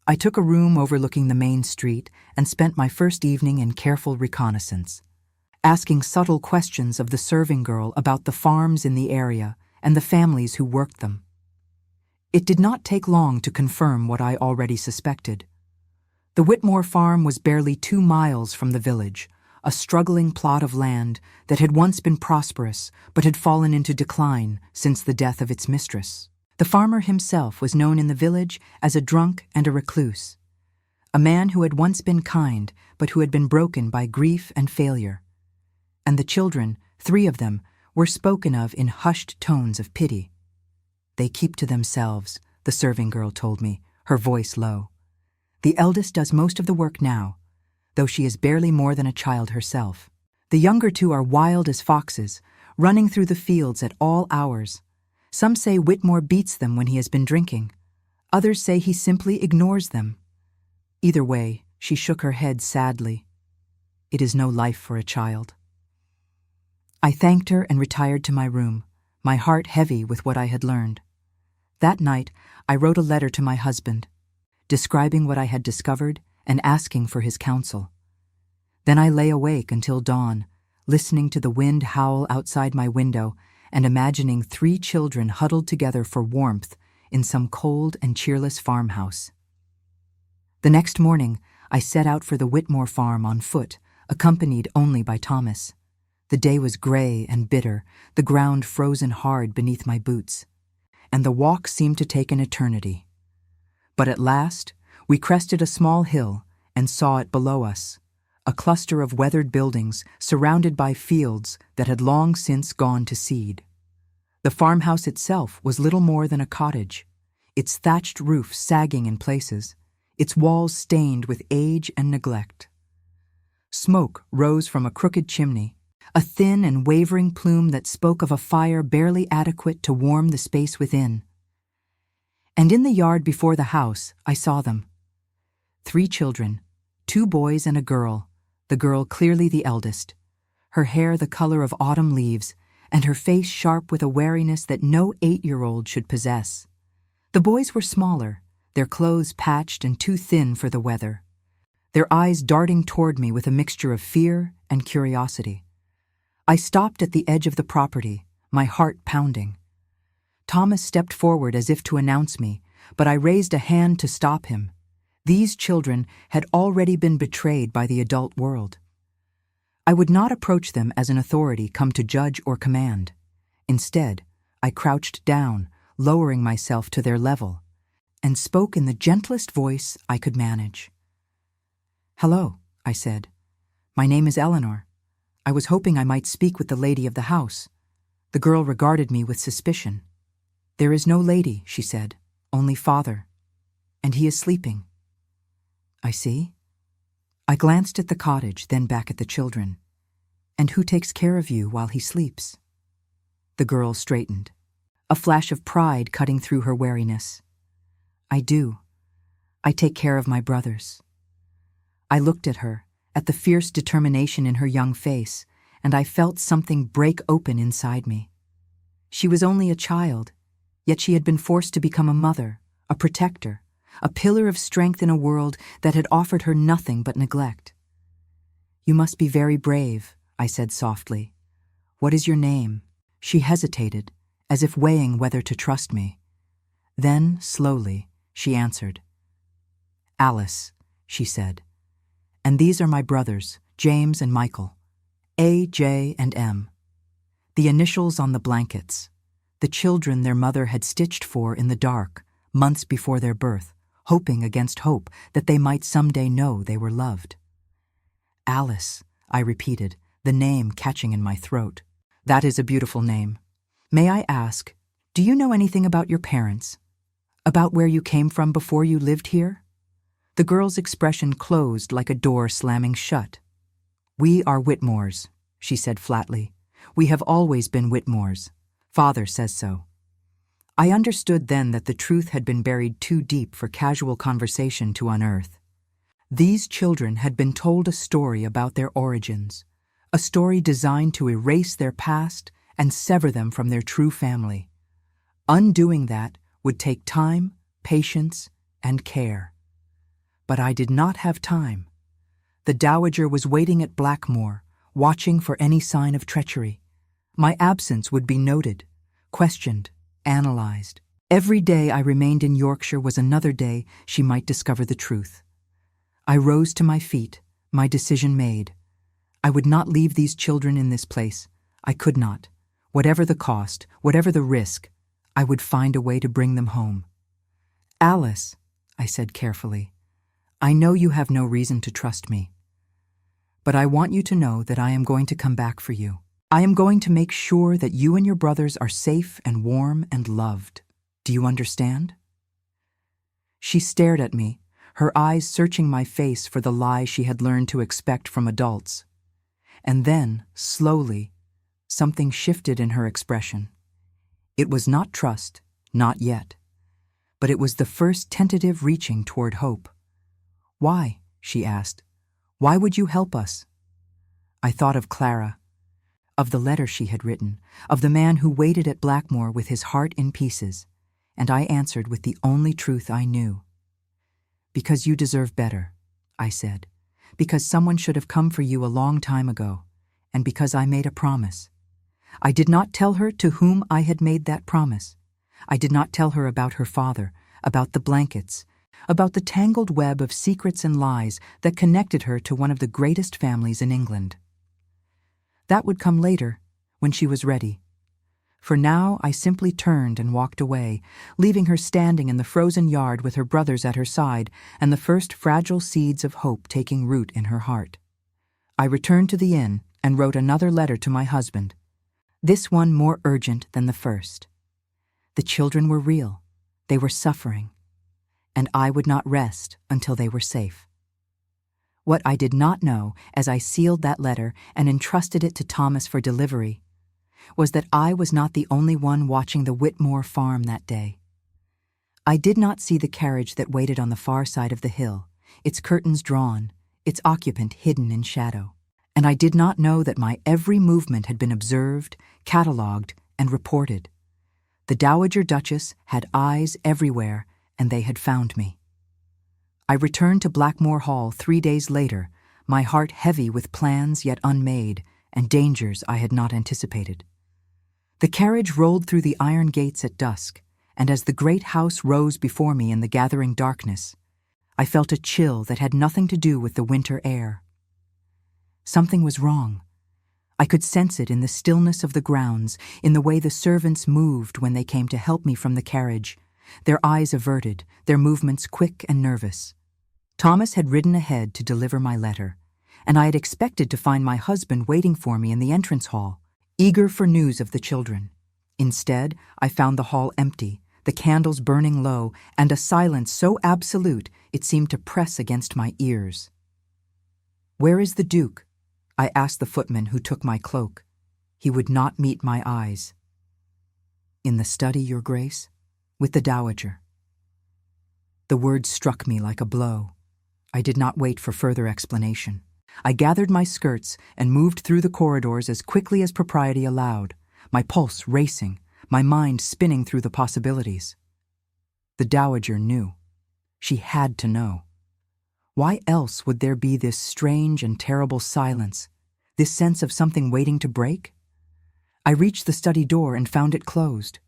I took a room overlooking the main street and spent my first evening in careful reconnaissance, asking subtle questions of the serving girl about the farms in the area and the families who worked them. It did not take long to confirm what I already suspected. The Whitmore farm was barely 2 miles from the village, a struggling plot of land that had once been prosperous but had fallen into decline since the death of its mistress. The farmer himself was known in the village as a drunk and a recluse. a man who had once been kind, but who had been broken by grief and failure. And the children, 3 of them, were spoken of in hushed tones of pity. "They keep to themselves," the serving girl told me, her voice low. "The eldest does most of the work now, though she is barely more than a child herself. The younger 2 are wild as foxes, running through the fields at all hours. Some say Whitmore beats them when he has been drinking. Others say he simply ignores them. Either way," she shook her head sadly, "it is no life for a child." I thanked her and retired to my room, my heart heavy with what I had learned. That night, I wrote a letter to my husband, describing what I had discovered and asking for his counsel. Then I lay awake until dawn, listening to the wind howl outside my window and imagining 3 children huddled together for warmth in some cold and cheerless farmhouse. The next morning, I set out for the Whitmore farm on foot, accompanied only by Thomas. The day was gray and bitter, the ground frozen hard beneath my boots, and the walk seemed to take an eternity. But at last, we crested a small hill and saw it below us, a cluster of weathered buildings surrounded by fields that had long since gone to seed. The farmhouse itself was little more than a cottage, its thatched roof sagging in places, its walls stained with age and neglect. Smoke rose from a crooked chimney, a thin and wavering plume that spoke of a fire barely adequate to warm the space within. And in the yard before the house, I saw them. 3 children, 2 boys and a girl, the girl clearly the eldest, her hair the color of autumn leaves, and her face sharp with a wariness that no 8-year-old should possess. The boys were smaller, their clothes patched and too thin for the weather, their eyes darting toward me with a mixture of fear and curiosity. I stopped at the edge of the property, my heart pounding. Thomas stepped forward as if to announce me, but I raised a hand to stop him. These children had already been betrayed by the adult world. I would not approach them as an authority come to judge or command. Instead, I crouched down, lowering myself to their level, and spoke in the gentlest voice I could manage. "Hello," I said. "My name is Eleanor. I was hoping I might speak with the lady of the house." The girl regarded me with suspicion. "There is no lady," she said, "only father. And he is sleeping." "I see." I glanced at the cottage, then back at the children. "And who takes care of you while he sleeps?" The girl straightened, a flash of pride cutting through her wariness. "I do. I take care of my brothers." I looked at her, at the fierce determination in her young face, and I felt something break open inside me. She was only a child, yet she had been forced to become a mother, a protector, a pillar of strength in a world that had offered her nothing but neglect. "You must be very brave," I said softly. "What is your name?" She hesitated, as if weighing whether to trust me. Then, slowly, she answered. "Alice," she said. "And these are my brothers, James and Michael, A, J, and M. The initials on the blankets, the children their mother had stitched for in the dark, months before their birth, hoping against hope that they might someday know they were loved." "Alice," I repeated, the name catching in my throat. "That is a beautiful name. May I ask, do you know anything about your parents? About where you came from before you lived here?" The girl's expression closed like a door slamming shut. "We are Whitmores," she said flatly. "We have always been Whitmores. Father says so." I understood then that the truth had been buried too deep for casual conversation to unearth. These children had been told a story about their origins, a story designed to erase their past and sever them from their true family. Undoing that would take time, patience, and care. But I did not have time. The dowager was waiting at Blackmore, watching for any sign of treachery. My absence would be noted, questioned, analyzed. Every day I remained in Yorkshire was another day she might discover the truth. I rose to my feet, my decision made. I would not leave these children in this place. I could not. Whatever the cost, whatever the risk, I would find a way to bring them home. "Alice," I said carefully, I know you have no reason to trust me, but I want you to know that I am going to come back for you. I am going to make sure that you and your brothers are safe and warm and loved. Do you understand?" She stared at me, her eyes searching my face for the lie she had learned to expect from adults. And then, slowly, something shifted in her expression. It was not trust, not yet, but it was the first tentative reaching toward hope. "Why?" she asked. "Why would you help us?" I thought of Clara, of the letter she had written, of the man who waited at Blackmore with his heart in pieces, and I answered with the only truth I knew. "Because you deserve better," I said. "Because someone should have come for you a long time ago, and because I made a promise." I did not tell her to whom I had made that promise. I did not tell her about her father, about the blankets, about the tangled web of secrets and lies that connected her to one of the greatest families in England. That would come later, when she was ready. For now I simply turned and walked away, leaving her standing in the frozen yard with her brothers at her side and the first fragile seeds of hope taking root in her heart. I returned to the inn and wrote another letter to my husband, this one more urgent than the first. The children were real, they were suffering, and I would not rest until they were safe. What I did not know, as I sealed that letter and entrusted it to Thomas for delivery, was that I was not the only one watching the Whitmore farm that day. I did not see the carriage that waited on the far side of the hill, its curtains drawn, its occupant hidden in shadow. And I did not know that my every movement had been observed, catalogued, and reported. The Dowager Duchess had eyes everywhere, and they had found me. I returned to Blackmore Hall 3 days later, my heart heavy with plans yet unmade and dangers I had not anticipated. The carriage rolled through the iron gates at dusk, and as the great house rose before me in the gathering darkness, I felt a chill that had nothing to do with the winter air. Something was wrong. I could sense it in the stillness of the grounds, in the way the servants moved when they came to help me from the carriage, their eyes averted, their movements quick and nervous. Thomas had ridden ahead to deliver my letter, and I had expected to find my husband waiting for me in the entrance hall, eager for news of the children. Instead, I found the hall empty, the candles burning low, and a silence so absolute it seemed to press against my ears. "Where is the Duke?" I asked the footman who took my cloak. He would not meet my eyes. "In the study, Your Grace, with the Dowager." The words struck me like a blow. I did not wait for further explanation. I gathered my skirts and moved through the corridors as quickly as propriety allowed, my pulse racing, my mind spinning through the possibilities. The Dowager knew. She had to know. Why else would there be this strange and terrible silence, this sense of something waiting to break? I reached the study door and found it closed.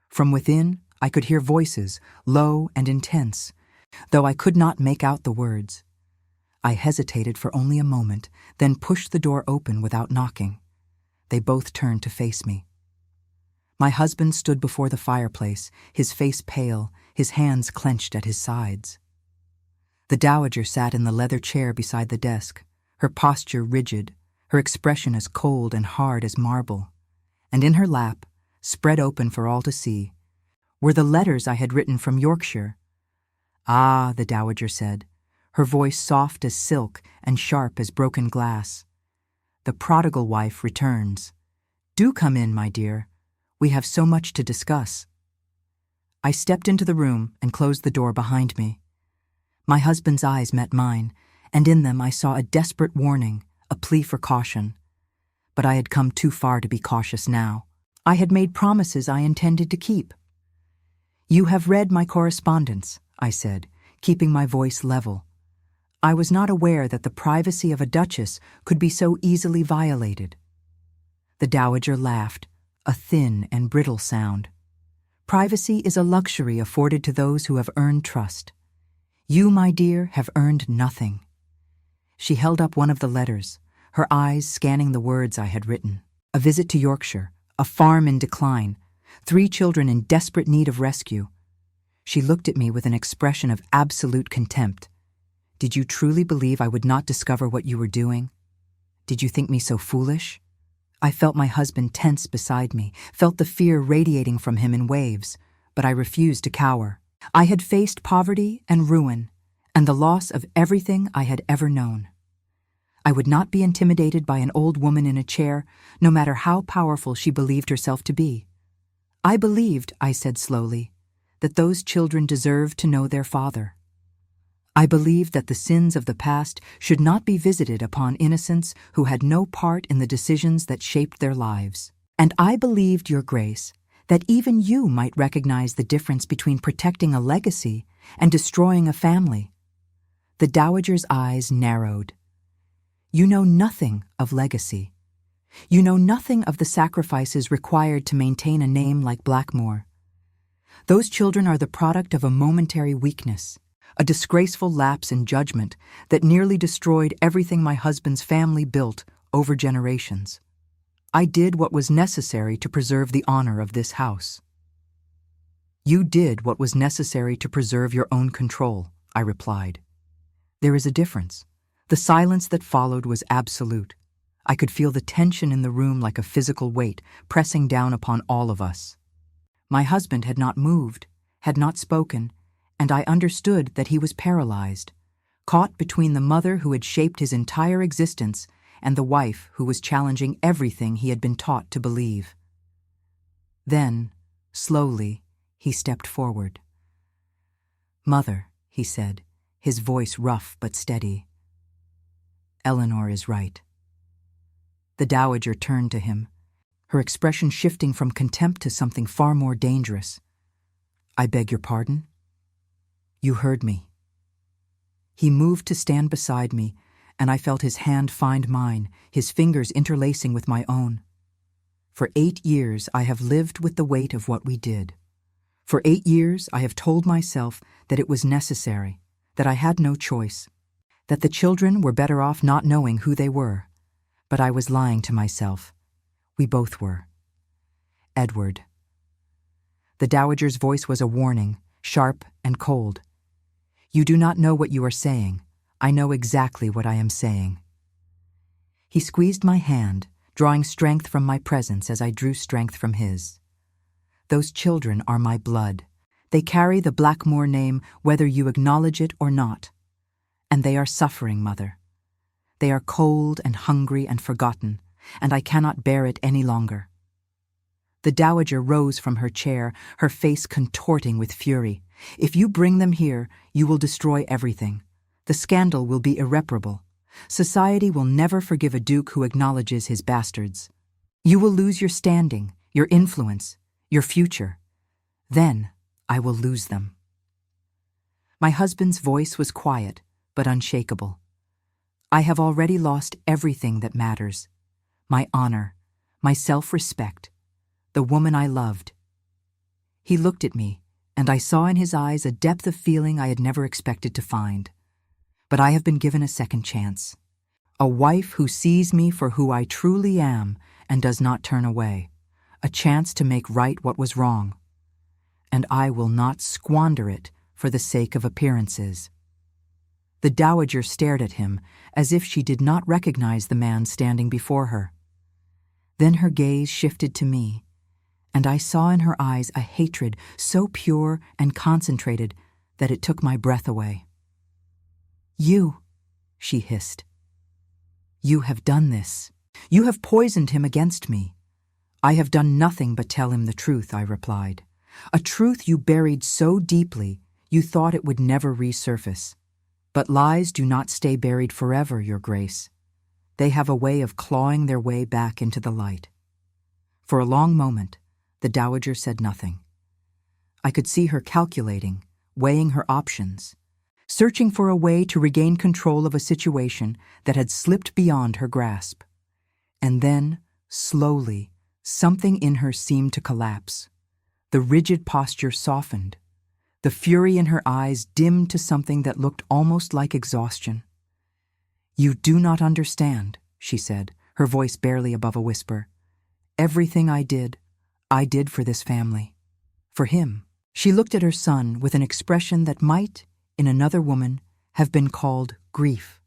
From within, I could hear voices, low and intense, though I could not make out the words. I hesitated for only a moment, then pushed the door open without knocking. They both turned to face me. My husband stood before the fireplace, his face pale, his hands clenched at his sides. The Dowager sat in the leather chair beside the desk, her posture rigid, her expression as cold and hard as marble. And in her lap, spread open for all to see, were the letters I had written from Yorkshire. "Ah," the Dowager said, her voice soft as silk and sharp as broken glass. "The prodigal wife returns. Do come in, my dear. We have so much to discuss." I stepped into the room and closed the door behind me. My husband's eyes met mine, and in them I saw a desperate warning, a plea for caution. But I had come too far to be cautious now. I had made promises I intended to keep. "You have read my correspondence," I said, keeping my voice level. I was not aware that the privacy of a duchess could be so easily violated. The Dowager laughed, a thin and brittle sound. "Privacy is a luxury afforded to those who have earned trust. You, my dear, have earned nothing." She held up one of the letters, her eyes scanning the words I had written. A visit to Yorkshire, a farm in decline, 3 children in desperate need of rescue. She looked at me with an expression of absolute contempt. Did you truly believe I would not discover what you were doing? Did you think me so foolish? I felt my husband tense beside me, felt the fear radiating from him in waves, but I refused to cower. I had faced poverty and ruin, and the loss of everything I had ever known. I would not be intimidated by an old woman in a chair, no matter how powerful she believed herself to be. I believed, I said slowly, that those children deserved to know their father. I believed that the sins of the past should not be visited upon innocents who had no part in the decisions that shaped their lives. And I believed, Your Grace, that even you might recognize the difference between protecting a legacy and destroying a family. The Dowager's eyes narrowed. You know nothing of legacy. You know nothing of the sacrifices required to maintain a name like Blackmore. Those children are the product of a momentary weakness, a disgraceful lapse in judgment that nearly destroyed everything my husband's family built over generations. I did what was necessary to preserve the honor of this house. You did what was necessary to preserve your own control, I replied. There is a difference. The silence that followed was absolute. I could feel the tension in the room like a physical weight pressing down upon all of us. My husband had not moved, had not spoken, and I understood that he was paralyzed, caught between the mother who had shaped his entire existence and the wife who was challenging everything he had been taught to believe. Then, slowly, he stepped forward. Mother, he said, his voice rough but steady. Eleanor is right. The Dowager turned to him, her expression shifting from contempt to something far more dangerous. I beg your pardon? You heard me. He moved to stand beside me, and I felt his hand find mine, his fingers interlacing with my own. For 8 years I have lived with the weight of what we did. For 8 years I have told myself that it was necessary, that I had no choice, that the children were better off not knowing who they were. But I was lying to myself. We both were. Edward. The Dowager's voice was a warning, sharp and cold. You do not know what you are saying. I know exactly what I am saying. He squeezed my hand, drawing strength from my presence as I drew strength from his. Those children are my blood. They carry the Blackmore name whether you acknowledge it or not. And they are suffering, Mother. They are cold and hungry and forgotten, and I cannot bear it any longer. The Dowager rose from her chair, her face contorting with fury. If you bring them here, you will destroy everything. The scandal will be irreparable. Society will never forgive a duke who acknowledges his bastards. You will lose your standing, your influence, your future. Then I will lose them. My husband's voice was quiet, but unshakable. I have already lost everything that matters. My honor, my self-respect, the woman I loved. He looked at me, and I saw in his eyes a depth of feeling I had never expected to find. But I have been given a second chance. A wife who sees me for who I truly am and does not turn away. A chance to make right what was wrong. And I will not squander it for the sake of appearances. The Dowager stared at him as if she did not recognize the man standing before her. Then her gaze shifted to me, and I saw in her eyes a hatred so pure and concentrated that it took my breath away. You, she hissed. You have done this. You have poisoned him against me. I have done nothing but tell him the truth, I replied. A truth you buried so deeply you thought it would never resurface. But lies do not stay buried forever, Your Grace. They have a way of clawing their way back into the light. For a long moment, the Dowager said nothing. I could see her calculating, weighing her options, searching for a way to regain control of a situation that had slipped beyond her grasp. And then, slowly, something in her seemed to collapse. The rigid posture softened. The fury in her eyes dimmed to something that looked almost like exhaustion. You do not understand, she said, her voice barely above a whisper. Everything I did for this family. For him. She looked at her son with an expression that might, in another woman, have been called grief.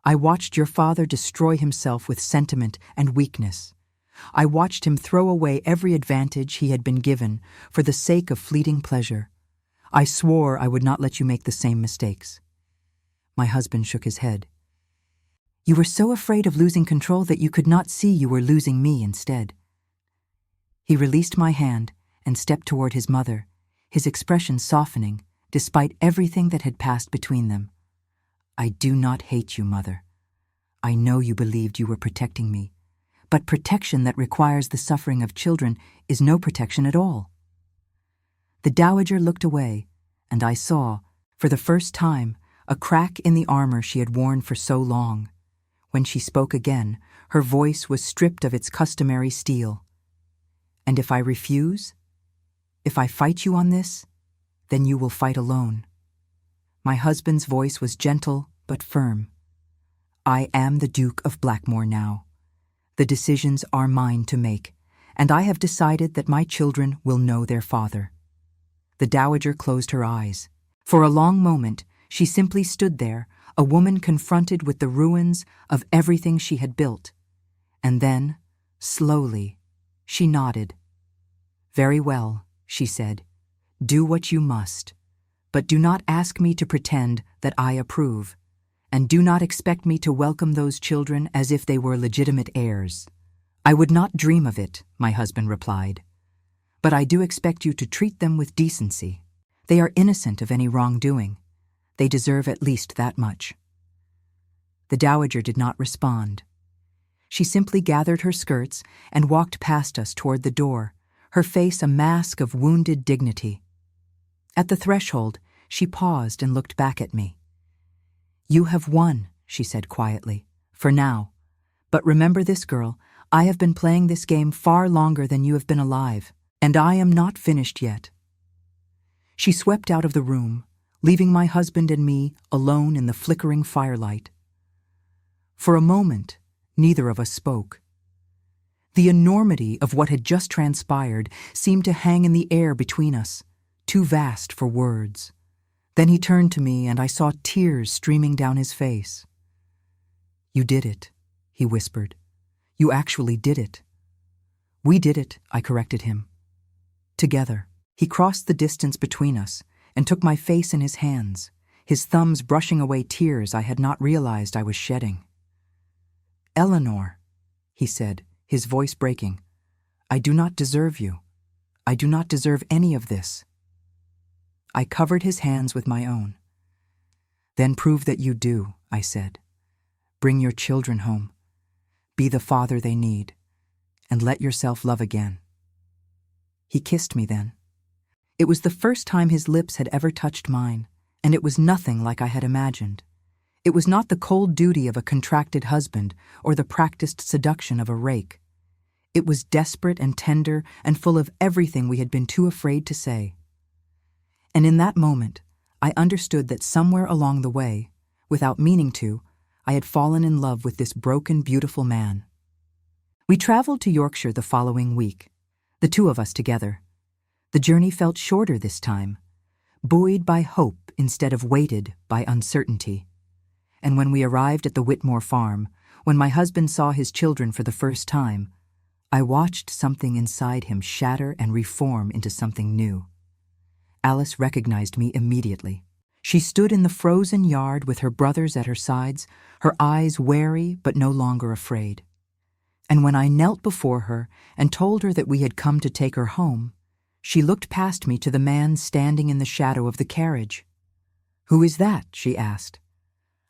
I watched your father destroy himself with sentiment and weakness. I watched him throw away every advantage he had been given for the sake of fleeting pleasure. I swore I would not let you make the same mistakes. My husband shook his head. You were so afraid of losing control that you could not see you were losing me instead. He released my hand and stepped toward his mother, his expression softening, despite everything that had passed between them. I do not hate you, Mother. I know you believed you were protecting me, but protection that requires the suffering of children is no protection at all. The dowager looked away, and I saw, for the first time, a crack in the armor she had worn for so long. When she spoke again, her voice was stripped of its customary steel. And if I refuse, if I fight you on this, then you will fight alone. My husband's voice was gentle but firm. I am the Duke of Blackmore now. The decisions are mine to make, and I have decided that my children will know their father. The dowager closed her eyes. For a long moment, she simply stood there, a woman confronted with the ruins of everything she had built. And then, slowly, she nodded. Very well, she said. Do what you must, but do not ask me to pretend that I approve, and do not expect me to welcome those children as if they were legitimate heirs. I would not dream of it, my husband replied. But I do expect you to treat them with decency. They are innocent of any wrongdoing. They deserve at least that much. The dowager did not respond. She simply gathered her skirts and walked past us toward the door, her face a mask of wounded dignity. At the threshold, she paused and looked back at me. You have won, she said quietly, for now. But remember this, girl, I have been playing this game far longer than you have been alive, and I am not finished yet. She swept out of the room, leaving my husband and me alone in the flickering firelight. For a moment, neither of us spoke. The enormity of what had just transpired seemed to hang in the air between us, too vast for words. Then he turned to me and I saw tears streaming down his face. You did it, he whispered. You actually did it. We did it, I corrected him. Together. He crossed the distance between us and took my face in his hands, his thumbs brushing away tears I had not realized I was shedding. Eleanor, he said, his voice breaking, I do not deserve you. I do not deserve any of this. I covered his hands with my own. Then prove that you do, I said. Bring your children home. Be the father they need, and let yourself love again. He kissed me then. It was the first time his lips had ever touched mine, and it was nothing like I had imagined. It was not the cold duty of a contracted husband or the practiced seduction of a rake. It was desperate and tender and full of everything we had been too afraid to say. And in that moment, I understood that somewhere along the way, without meaning to, I had fallen in love with this broken, beautiful man. We traveled to Yorkshire the following week, the two of us together. The journey felt shorter this time, buoyed by hope instead of weighted by uncertainty. And when we arrived at the Whitmore farm, when my husband saw his children for the first time, I watched something inside him shatter and reform into something new. Alice recognized me immediately. She stood in the frozen yard with her brothers at her sides, her eyes wary but no longer afraid. And when I knelt before her and told her that we had come to take her home, she looked past me to the man standing in the shadow of the carriage. "Who is that?" she asked.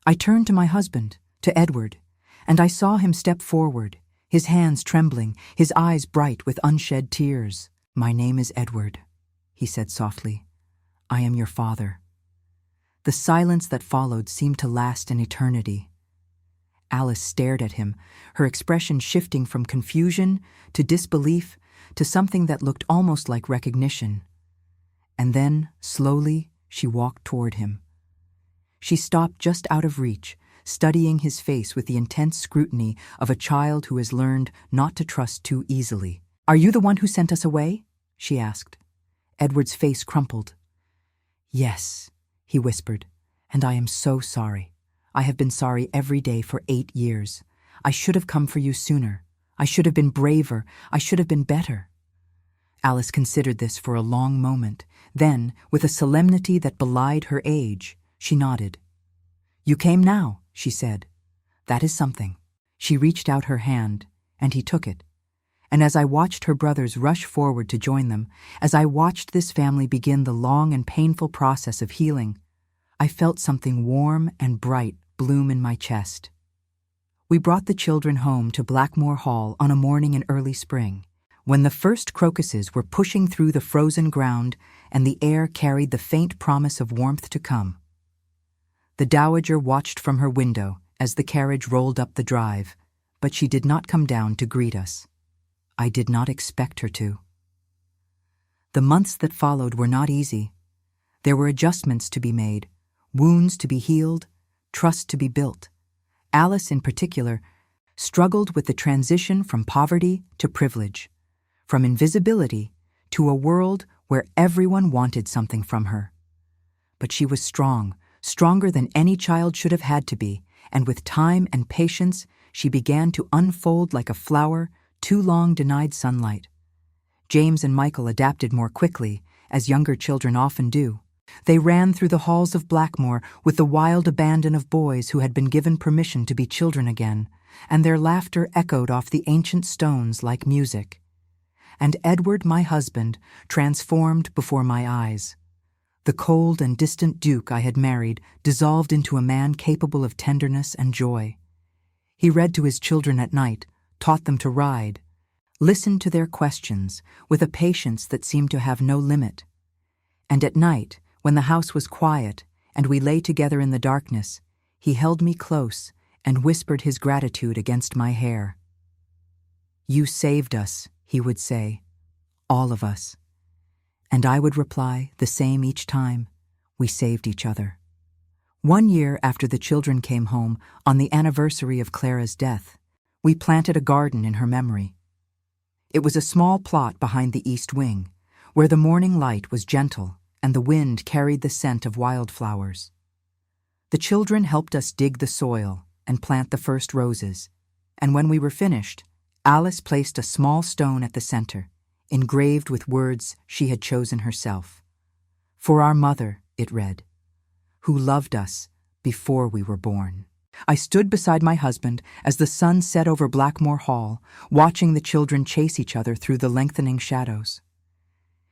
I turned to my husband, to Edward, and I saw him step forward, his hands trembling, his eyes bright with unshed tears. "My name is Edward," he said softly. "I am your father." The silence that followed seemed to last an eternity. Alice stared at him, her expression shifting from confusion to disbelief to something that looked almost like recognition. And then, slowly, she walked toward him. She stopped just out of reach, studying his face with the intense scrutiny of a child who has learned not to trust too easily. "Are you the one who sent us away?" she asked. Edward's face crumpled. "Yes," he whispered, And I am so sorry. I have been sorry every day for 8 years. I should have come for you sooner. I should have been braver. I should have been better." Alice considered this for a long moment. Then, with a solemnity that belied her age, she nodded. "You came now," she said. "That is something." She reached out her hand, and he took it. And as I watched her brothers rush forward to join them, as I watched this family begin the long and painful process of healing, I felt something warm and bright bloom in my chest. We brought the children home to Blackmore Hall on a morning in early spring, when the first crocuses were pushing through the frozen ground and the air carried the faint promise of warmth to come. The Dowager watched from her window as the carriage rolled up the drive, but she did not come down to greet us. I did not expect her to. The months that followed were not easy. There were adjustments to be made, wounds to be healed, trust to be built. Alice, in particular, struggled with the transition from poverty to privilege, from invisibility to a world where everyone wanted something from her. But she was strong, stronger than any child should have had to be, and with time and patience, she began to unfold like a flower too long denied sunlight. James and Michael adapted more quickly, as younger children often do. They ran through the halls of Blackmore with the wild abandon of boys who had been given permission to be children again, and their laughter echoed off the ancient stones like music. And Edward, my husband, transformed before my eyes. The cold and distant Duke I had married dissolved into a man capable of tenderness and joy. He read to his children at night, taught them to ride, listened to their questions with a patience that seemed to have no limit. And at night, when the house was quiet and we lay together in the darkness, he held me close and whispered his gratitude against my hair. "You saved us," he would say, "all of us." And I would reply the same each time, "We saved each other." 1 year after the children came home, on the anniversary of Clara's death, we planted a garden in her memory. It was a small plot behind the east wing, where the morning light was gentle and the wind carried the scent of wildflowers. The children helped us dig the soil and plant the first roses, and when we were finished, Alice placed a small stone at the center, engraved with words she had chosen herself. "For our mother," it read, "who loved us before we were born." I stood beside my husband as the sun set over Blackmore Hall, watching the children chase each other through the lengthening shadows.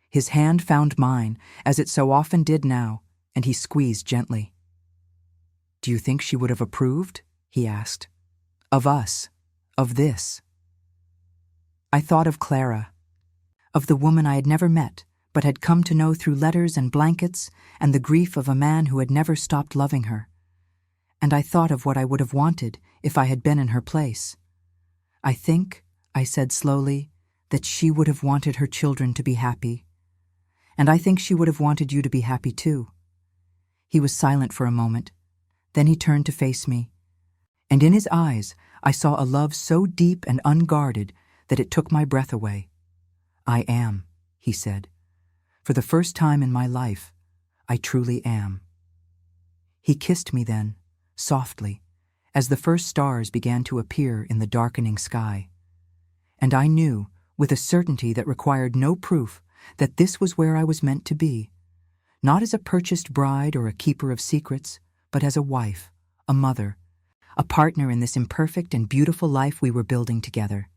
His hand found mine, as it so often did now, and he squeezed gently. "Do you think she would have approved?" he asked. "Of us, of this." I thought of Clara, of the woman I had never met, but had come to know through letters and blankets and the grief of a man who had never stopped loving her. And I thought of what I would have wanted if I had been in her place. "I think," I said slowly, "that she would have wanted her children to be happy. And I think she would have wanted you to be happy too." He was silent for a moment. Then he turned to face me. And in his eyes, I saw a love so deep and unguarded that it took my breath away. "I am," he said. "For the first time in my life, I truly am." He kissed me then, softly, as the first stars began to appear in the darkening sky. And I knew, with a certainty that required no proof, that this was where I was meant to be, not as a purchased bride or a keeper of secrets, but as a wife, a mother, a partner in this imperfect and beautiful life we were building together.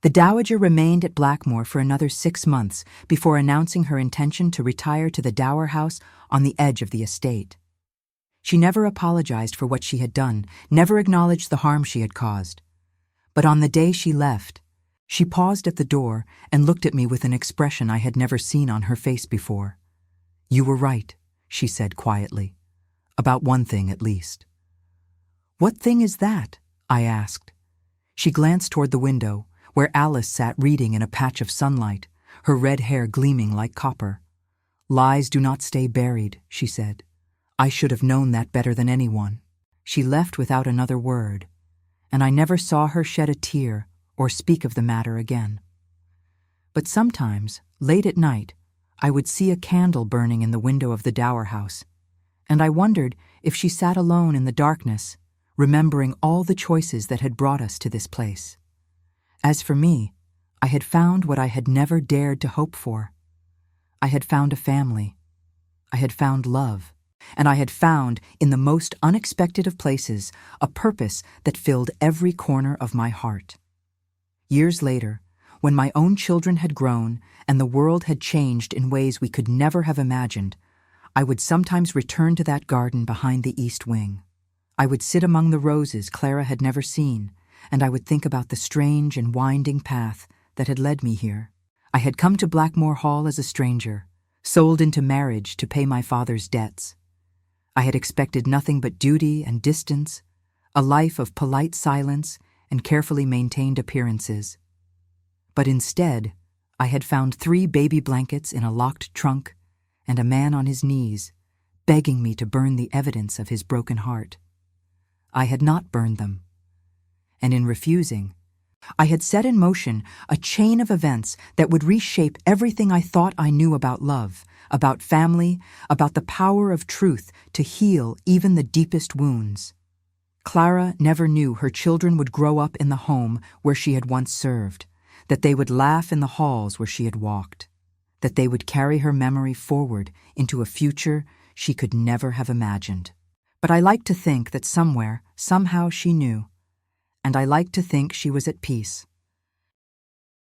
The Dowager remained at Blackmore for another 6 months before announcing her intention to retire to the dower house on the edge of the estate. She never apologized for what she had done, never acknowledged the harm she had caused. But on the day she left, she paused at the door and looked at me with an expression I had never seen on her face before. "You were right," she said quietly. "About one thing at least." "What thing is that?" I asked. She glanced toward the window, where Alice sat reading in a patch of sunlight, her red hair gleaming like copper. "Lies do not stay buried," she said. "I should have known that better than anyone." She left without another word, and I never saw her shed a tear or speak of the matter again. But sometimes, late at night, I would see a candle burning in the window of the dower house, and I wondered if she sat alone in the darkness, remembering all the choices that had brought us to this place. As for me, I had found what I had never dared to hope for. I had found a family. I had found love. And I had found, in the most unexpected of places, a purpose that filled every corner of my heart. Years later, when my own children had grown and the world had changed in ways we could never have imagined, I would sometimes return to that garden behind the east wing. I would sit among the roses Clara had never seen, and I would think about the strange and winding path that had led me here. I had come to Blackmore Hall as a stranger, sold into marriage to pay my father's debts. I had expected nothing but duty and distance, a life of polite silence and carefully maintained appearances. But instead, I had found 3 baby blankets in a locked trunk and a man on his knees, begging me to burn the evidence of his broken heart. I had not burned them. And in refusing, I had set in motion a chain of events that would reshape everything I thought I knew about love, about family, about the power of truth to heal even the deepest wounds. Clara never knew her children would grow up in the home where she had once served, that they would laugh in the halls where she had walked, that they would carry her memory forward into a future she could never have imagined. But I liked to think that somewhere, somehow she knew, and I liked to think she was at peace.